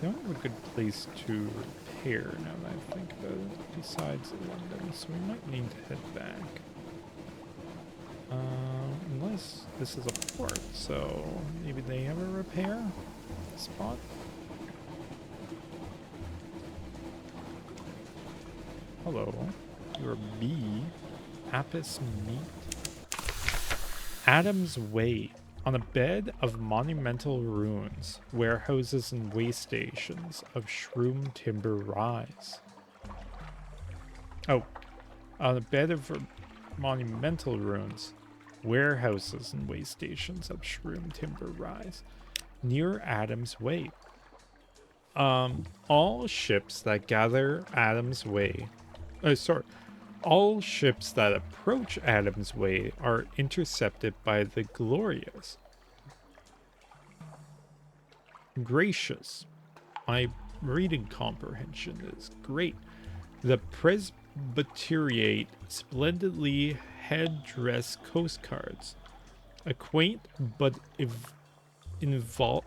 I don't have a good place to repair now that I think about it, besides London, so we might need to head back. Unless this is a port, so maybe they have a repair spot? Hello, you're B. Apis meat. Adam's Way. On a bed of monumental ruins, warehouses and way stations of shroom timber rise. Oh, on a bed of monumental ruins, warehouses and way stations of shroom timber rise. Near Adam's Way. All ships that gather Adam's Way... All ships that approach Adam's Way are intercepted by the Glorious. Gracious. My reading comprehension is great. The Presbyteriate splendidly headdress coastguards. A quaint but inviolable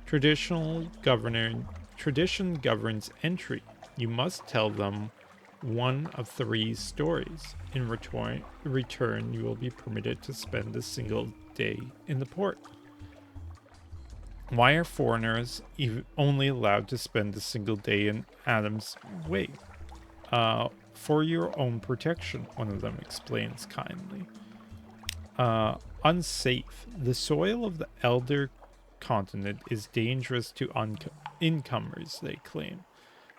tradition governs entry. You must tell them one of 3 stories. In return, you will be permitted to spend a single day in the port. Why are foreigners only allowed to spend a single day in Adam's Way? For your own protection, one of them explains kindly. Unsafe. The soil of the elder continent is dangerous to incomers, they claim.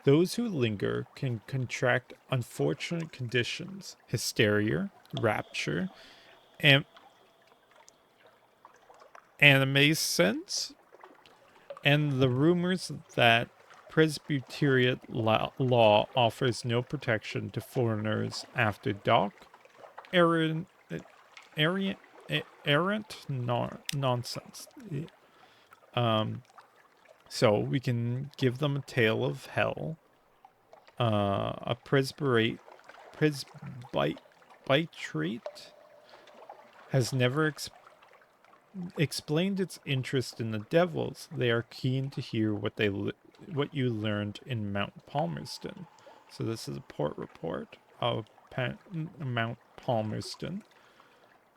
Those who linger can contract unfortunate conditions, hysteria, rapture, and anime sense, and the rumors that Presbyterian law offers no protection to foreigners after dark, errant, errant, nonsense. So we can give them a tale of hell, a presbyterate has never explained its interest in the devils. They are keen to hear what you learned in Mount Palmerston. So this is a port report of Mount Palmerston.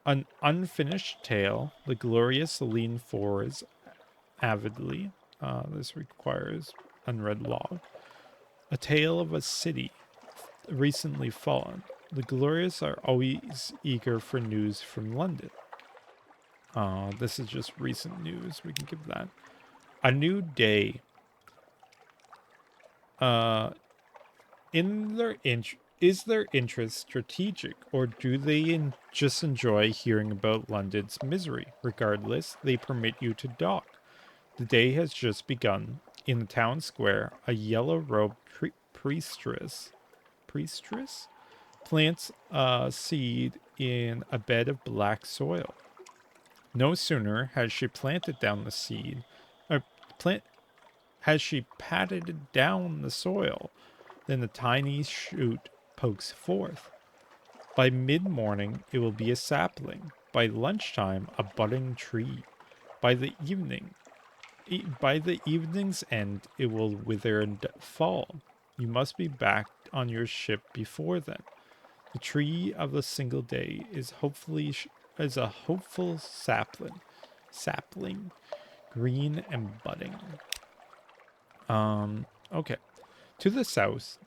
An unfinished tale. The glorious lean forwards avidly. This requires unread log. A tale of a city recently fallen. The glorious are always eager for news from London. This is just recent news. We can give that. A new day. Is their interest strategic, or do they just enjoy hearing about London's misery? Regardless, they permit you to dock. The day has just begun. In the town square, a yellow-robed priestess plants a seed in a bed of black soil. No sooner has she planted down the seed, or has she patted down the soil, than the tiny shoot pokes forth. By mid-morning, it will be a sapling. By lunchtime, a budding tree. By the evening's end, it will wither and fall. You must be back on your ship before then. The tree of a single day is a hopeful sapling, green and budding. Okay. To the south,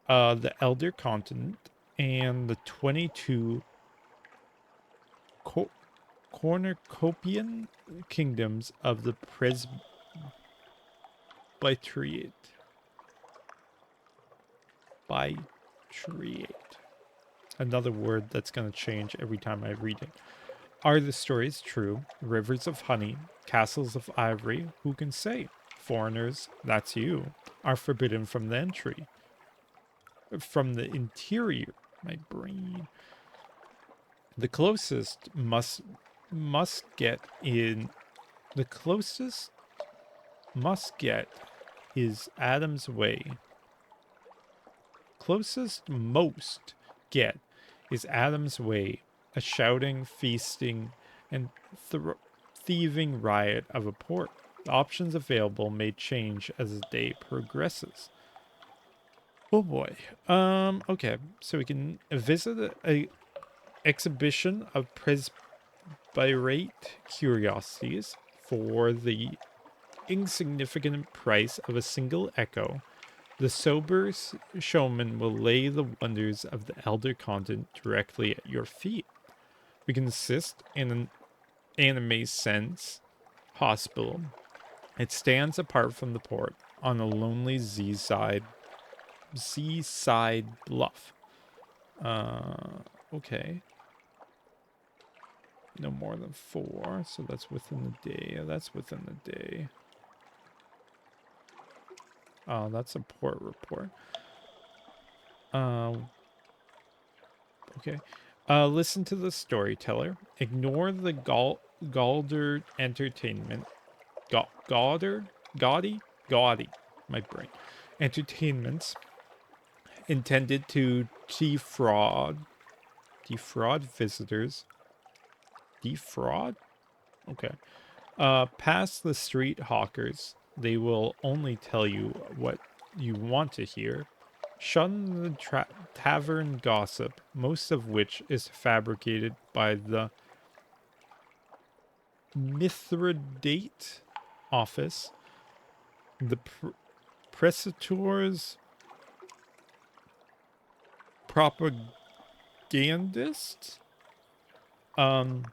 the elder continent and the 22 cornucopian kingdoms of the Presbyteriate. Another word that's going to change every time I read it. Are the stories true? Rivers of honey, castles of ivory, who can say? Foreigners, that's you, are forbidden from the entry. From the interior, my brain. The closest must get is Adam's Way. Closest most get is Adam's Way, a shouting, feasting, and thieving riot of a port. The options available may change as the day progresses. Oh boy. Okay, so we can visit a exhibition of Presbyteriate curiosities for the insignificant price of a single echo. The sober showman will lay the wonders of the elder continent directly at your feet. We can assist in an anime sense hospital. It stands apart from the port on a lonely seaside bluff. Okay. No more than 4, so that's within the day. That's within the day. Oh, that's a port report. Okay. Listen to the storyteller. Ignore the Galder entertainment. Gaudy? My brain. Entertainments intended to defraud visitors. Defraud? Okay. Past the street hawkers. They will only tell you what you want to hear. Shun the tavern gossip, most of which is fabricated by the Mithridate office, the Preceptor's propagandist. And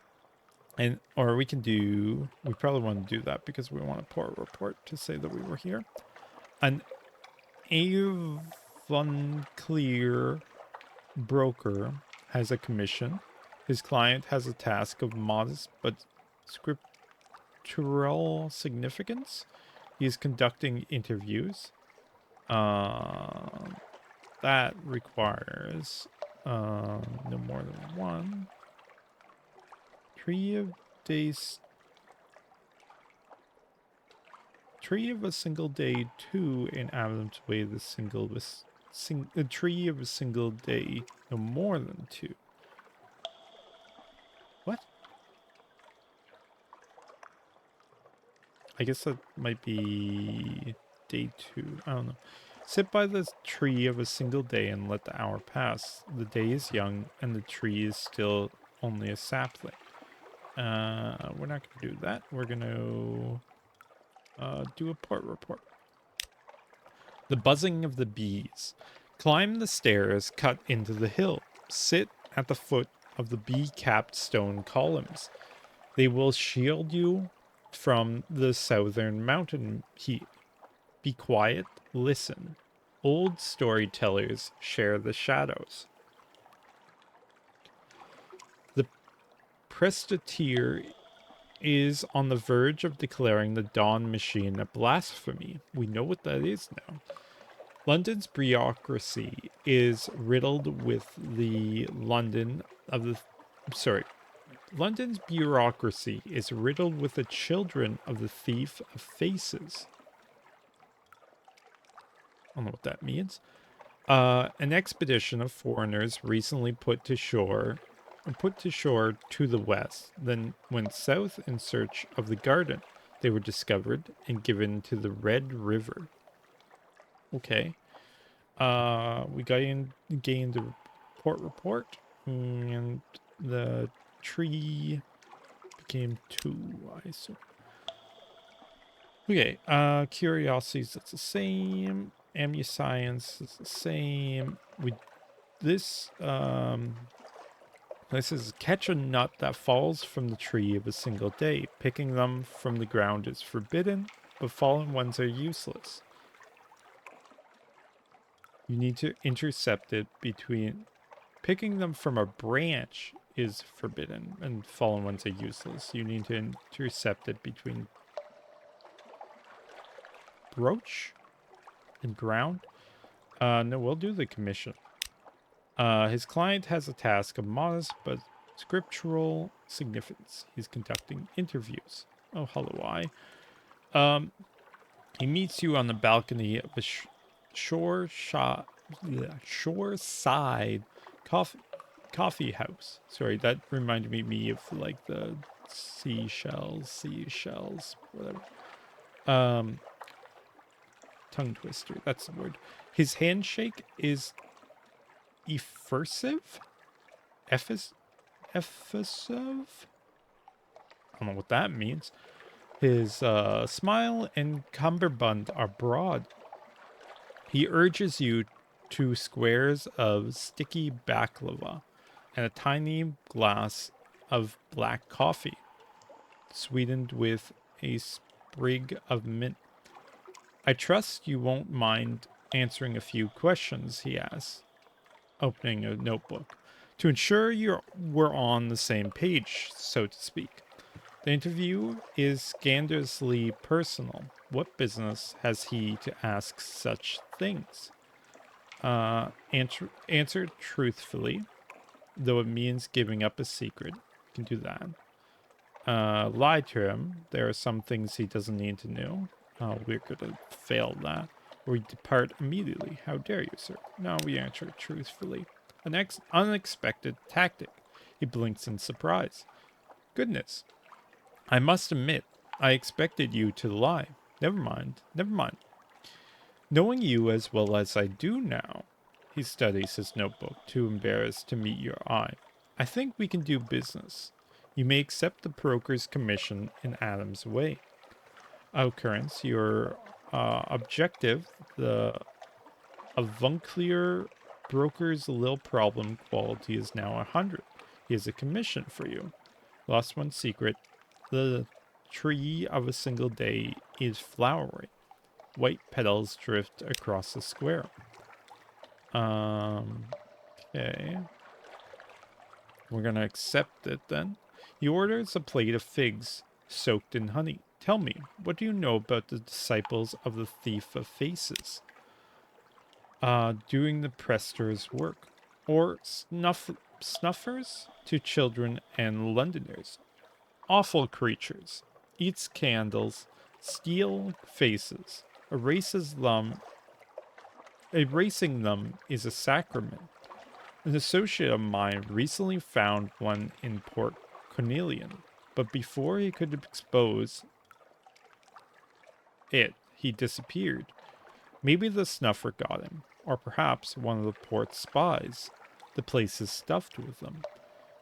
or we probably want to do that because we want a poor report to say that we were here. An Avon-clear broker has a commission. His client has a task of modest but scriptural significance. He is conducting interviews. That requires no more than one. Tree of a single day, 2 in Adam's way. The tree of a single day, no more than 2. What? I guess that might be day 2. I don't know. Sit by the tree of a single day and let the hour pass. The day is young and the tree is still only a sapling. We're not going to do that. We're going to do a port report. The buzzing of the bees. Climb the stairs cut into the hill. Sit at the foot of the bee-capped stone columns. They will shield you from the southern mountain heat. Be quiet, listen. Old storytellers share the shadows. The prestateer is on the verge of declaring the Dawn Machine a blasphemy. We know what that is now. London's bureaucracy is riddled with the London's bureaucracy is riddled with the children of the thief of faces. I don't know what that means. An expedition of foreigners recently put to shore to the west, then went south in search of the garden. They were discovered and given to the Red River. Okay. We gained a report, and the tree became 2, I assume. Okay, curiosities, that's the same. Amniscience is the same. This is catch a nut that falls from the tree of a single day. Picking them from the ground is forbidden, but fallen ones are useless. You need to intercept it between... Picking them from a branch is forbidden, and fallen ones are useless. You need to intercept it between brooch and ground. No, we'll do the commission. His client has a task of modest but scriptural significance. He's conducting interviews. Oh, hello, he meets you on the balcony of a shoreside coffee house. Sorry, that reminded me of like the seashells, whatever. Tongue twister, that's the word. His handshake is effusive? Effusive? I don't know what that means. His smile and cummerbund are broad. He urges you to squares of sticky baklava and a tiny glass of black coffee, sweetened with a sprig of mint. I trust you won't mind answering a few questions, he asks, opening a notebook, to ensure we're on the same page, so to speak. The interview is scandalously personal. What business has he to ask such things? Answer truthfully, though it means giving up a secret. You can do that. Lie to him. There are some things he doesn't need to know. We're gonna fail that. We depart immediately. How dare you, sir? No, we answer truthfully. An unexpected tactic. He blinks in surprise. Goodness. I must admit, I expected you to lie. Never mind. Knowing you as well as I do now, He studies his notebook, too embarrassed to meet your eye. I think we can do business. You may accept the broker's commission in Adam's way. Occurrence, your objective, the avuncular broker's little problem quality is now 100. He has a commission for you. Lost one secret. The tree of a single day is flowering. White petals drift across the square. Okay. We're gonna accept it then. He orders a plate of figs soaked in honey. Tell me, what do you know about the disciples of the Thief of Faces? Doing the prester's work. Or snuffers to children and Londoners. Awful creatures. Eats candles, steal faces, erasing them is a sacrament. An associate of mine recently found one in Port Cornelian, but before he could expose it, he disappeared. Maybe the snuffer got him, or perhaps one of the port's spies. The place is stuffed with them.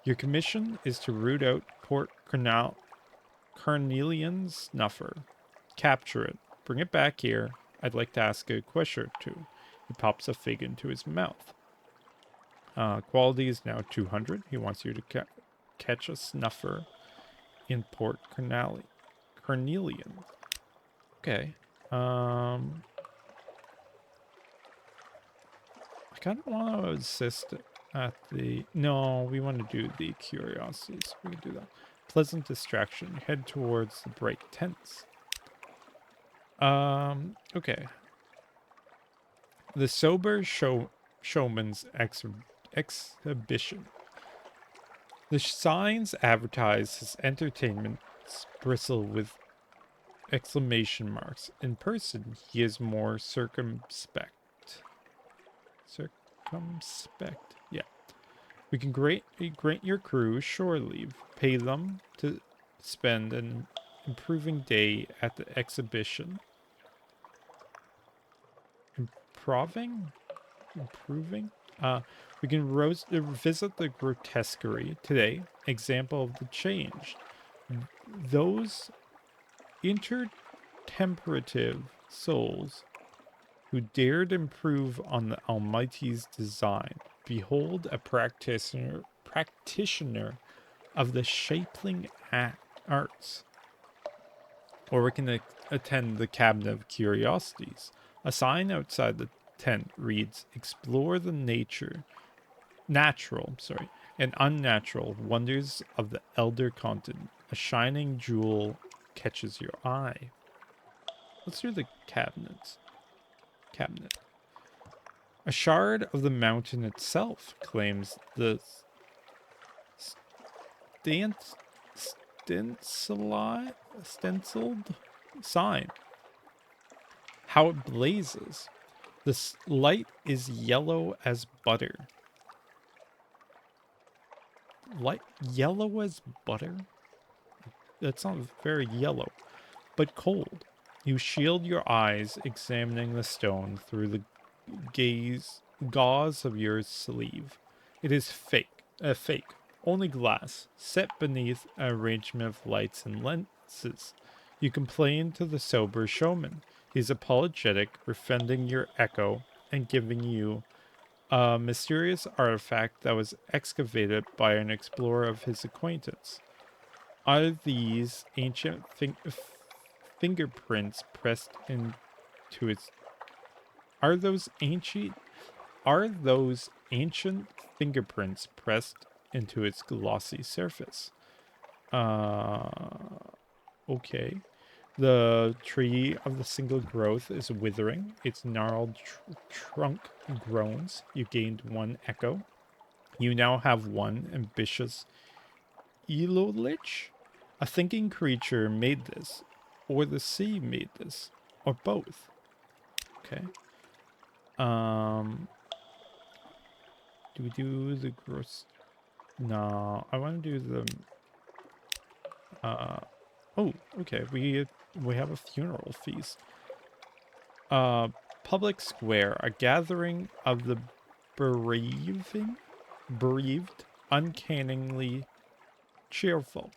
Your commission is to root out Port Cornelian's snuffer. Capture it. Bring it back here. I'd like to ask a question or two. He pops a fig into his mouth. Quality is now 200. He wants you to catch a snuffer in Port Cornelian. Okay. I kind of want to assist at the... No, we want to do the curiosities. We can do that. Pleasant distraction. Head towards the bright tents. Okay. The sober showman's exhibition. The signs advertise his entertainments bristle with exclamation marks. In person, he is more circumspect. Yeah. We can grant your crew shore leave. Pay them to spend an improving day at the exhibition. Improving? We can visit the grotesquerie today. Example of the change. Those intertemperative souls who dared improve on the Almighty's design. Behold a practitioner of the shaping arts. Or we can attend the Cabinet of Curiosities. A sign outside the tent reads, "Explore the natural and unnatural wonders of the elder continent. A shining jewel catches your eye." Let's do the cabinet. A shard of the mountain itself, claims the stenciled sign. How it blazes. This light is yellow as butter. Yellow as butter? That's not very yellow, but cold. You shield your eyes, examining the stone through the gauze of your sleeve. It is fake, only glass, set beneath an arrangement of lights and lenses. You complain to the sober showman. He's apologetic, refunding your echo and giving you a mysterious artifact that was excavated by an explorer of his acquaintance. Are these ancient fingerprints pressed into its... Are those ancient fingerprints pressed into its glossy surface? Okay. The tree of the single growth is withering. Its gnarled trunk groans. You gained one echo. You now have one ambitious Elolich? A thinking creature made this. Or the sea made this. Or both. Okay. Do we do the gross? No, I want to do the... Oh, okay. We have a funeral feast. Public square, a gathering of the breathed, uncannily cheerful.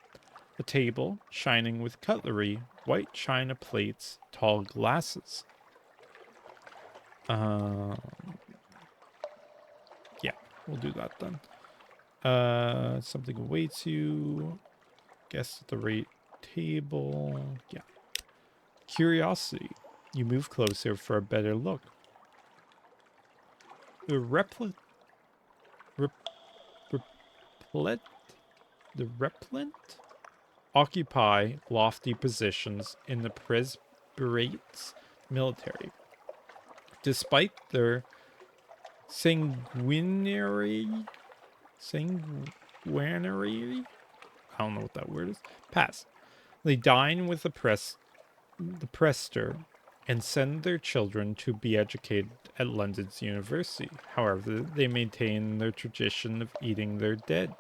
A table shining with cutlery, white china plates, tall glasses. Yeah, we'll do that then. Something awaits you. Guests at the right table. Yeah. Curiosity. You move closer for a better look. The replet, the replant occupy lofty positions in the Presbyterians military. Despite their sanguinary, I don't know what that word is, pass. They dine with the Prester and send their children to be educated at London's university. However, they maintain their tradition of eating their dead.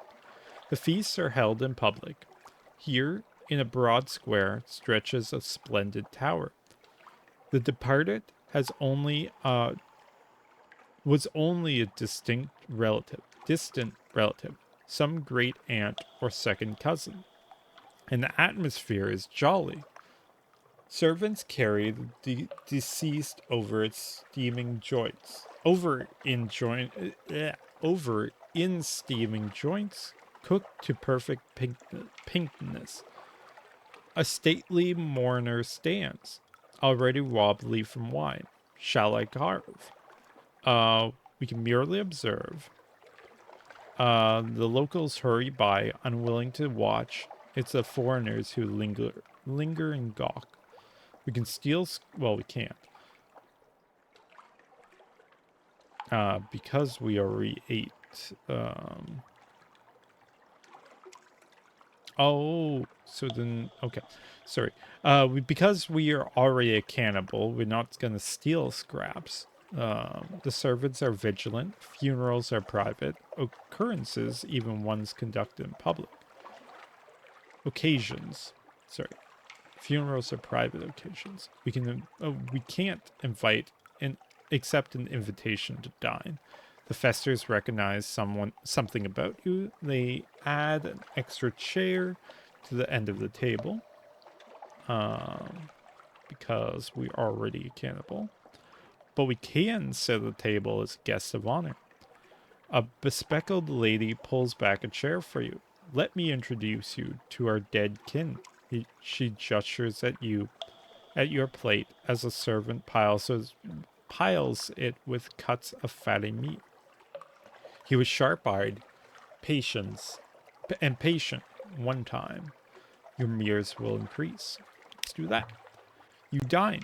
The feasts are held in public. Here, in a broad square, stretches a splendid tower. The departed was only a distant relative, some great aunt or second cousin. And the atmosphere is jolly. Servants carry the deceased over its steaming joints. Over in steaming joints, cooked to perfect pinkness. A stately mourner stands, already wobbly from wine. Shall I carve? We can merely observe. The locals hurry by, unwilling to watch. It's the foreigners who linger and gawk. We can steal... Well, we can't. Because we already ate. Oh, so then... Okay, sorry. Because we are already a cannibal, we're not going to steal scraps. The servants are vigilant. Funerals are private. Occurrences, even ones conducted in public. Occasions. Sorry. Funerals are private occasions. We can't invite and accept an invitation to dine. The Festers recognize something about you. They add an extra chair to the end of the table. Because we're already a cannibal. But we can set the table as guests of honor. A bespectacled lady pulls back a chair for you. Let me introduce you to our dead kin. She gestures at you, at your plate, as a servant piles it with cuts of fatty meat. He was sharp-eyed, patient one time. Your mirrors will increase. Let's do that. You dine.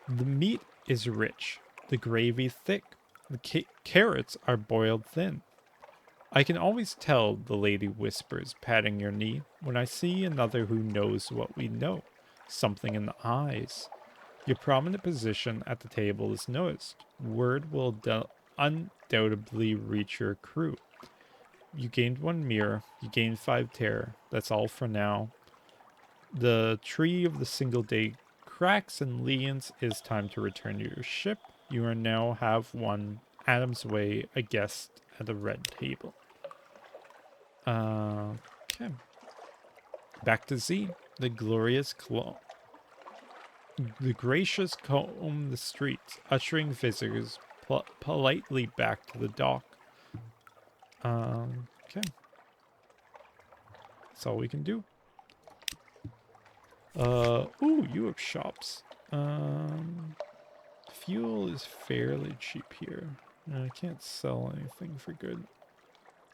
The meat is rich, the gravy thick, the carrots are boiled thin. I can always tell, the lady whispers, patting your knee, when I see another who knows what we know. Something in the eyes. Your prominent position at the table is noticed. Word will undoubtedly reach your crew. You gained 1 mirror, you gained 5 terror. That's all for now. The tree of the single day cracks and leans. Is time to return to your ship. You are now have one Adam's Way, a guest at the red table. Okay. Back to Z. The glorious clone. The gracious comb the streets, ushering visitors politely back to the dock. Okay. That's all we can do. Ooh, you have shops. Fuel is fairly cheap here. I can't sell anything for good.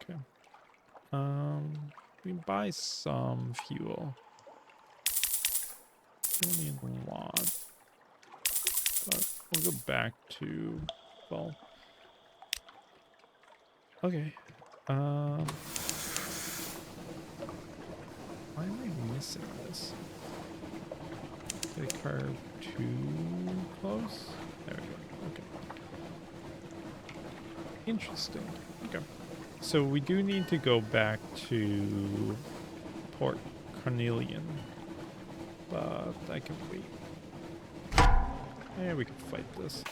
Okay. We can buy some fuel. Don't need a lot. But we'll go back to, well. Okay. Why am I missing this? Did I carve too close? There we go. Okay. Interesting. Okay. So we do need to go back to Port Cornelian. But I can wait. Yeah, we can fight this.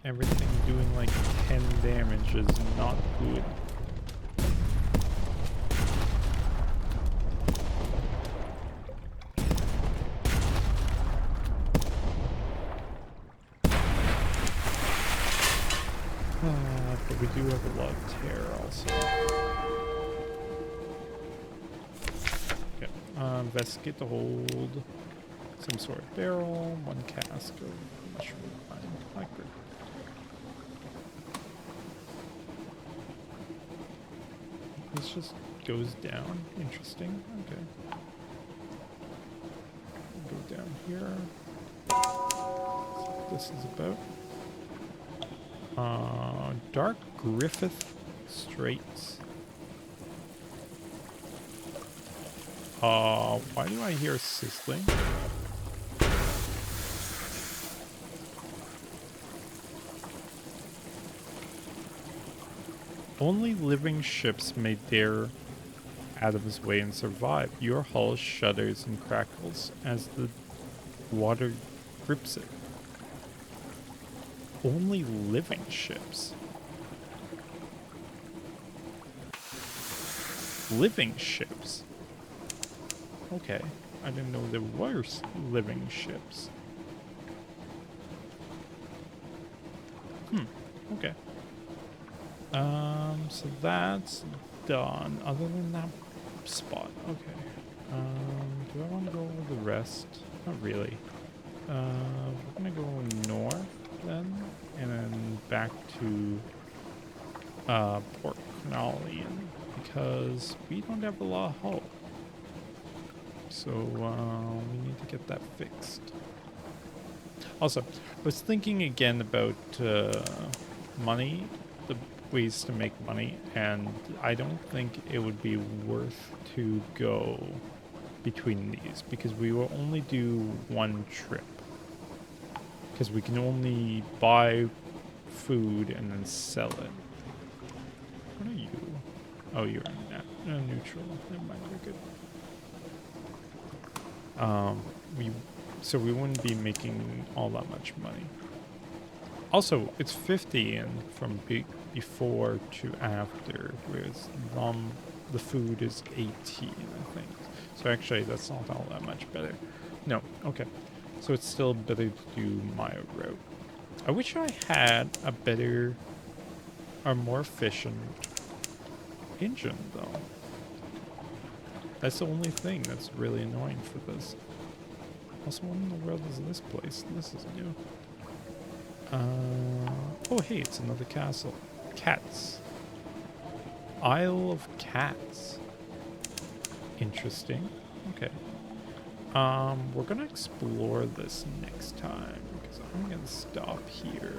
everything doing like 10 damage is not good. But we do have a lot of tear also. Okay, investigate the hold. Some sort of barrel, one cask of mushroom wine. Like that. This just goes down. Interesting. Okay. Go down here. That's what this is about. Dark Griffith Straits. Why do I hear sizzling? Only living ships may dare Adam's way and survive. Your hull shudders and crackles as the water grips it. Only living ships. Living ships. Okay. I didn't know there were living ships. Okay. So that's done. Other than that spot. Okay. Do I want to go over the rest? Not really. We're gonna go north then, and then back to Port Connolly, because we don't have a lot of hull. So we need to get that fixed. Also, I was thinking again about money, the ways to make money, and I don't think it would be worth to go between these, because we will only do one trip. Because we can only buy food and then sell it. What are you? Oh, you're neutral. Never mind, you're good. So we wouldn't be making all that much money. Also, it's 50 in from before to after, whereas the food is 18, I think. So actually, that's not all that much better. No, okay. So it's still better to do my route. I wish I had a better or more efficient engine, though. That's the only thing that's really annoying for this. Also, what in the world is this place? This is new. Oh, hey, it's another castle. Cats. Isle of Cats. Interesting. Okay. We're gonna explore this next time, because I'm gonna stop here.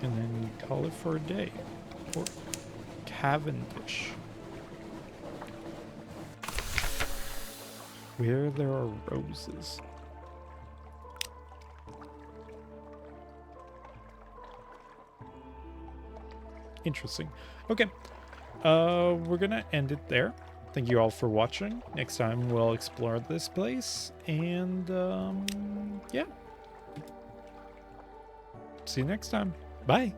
And then call it for a day. Or Cavendish. Where there are roses. Interesting. Okay. We're gonna end it there. Thank you all for watching. Next time we'll explore this place, and yeah. See you next time. Bye.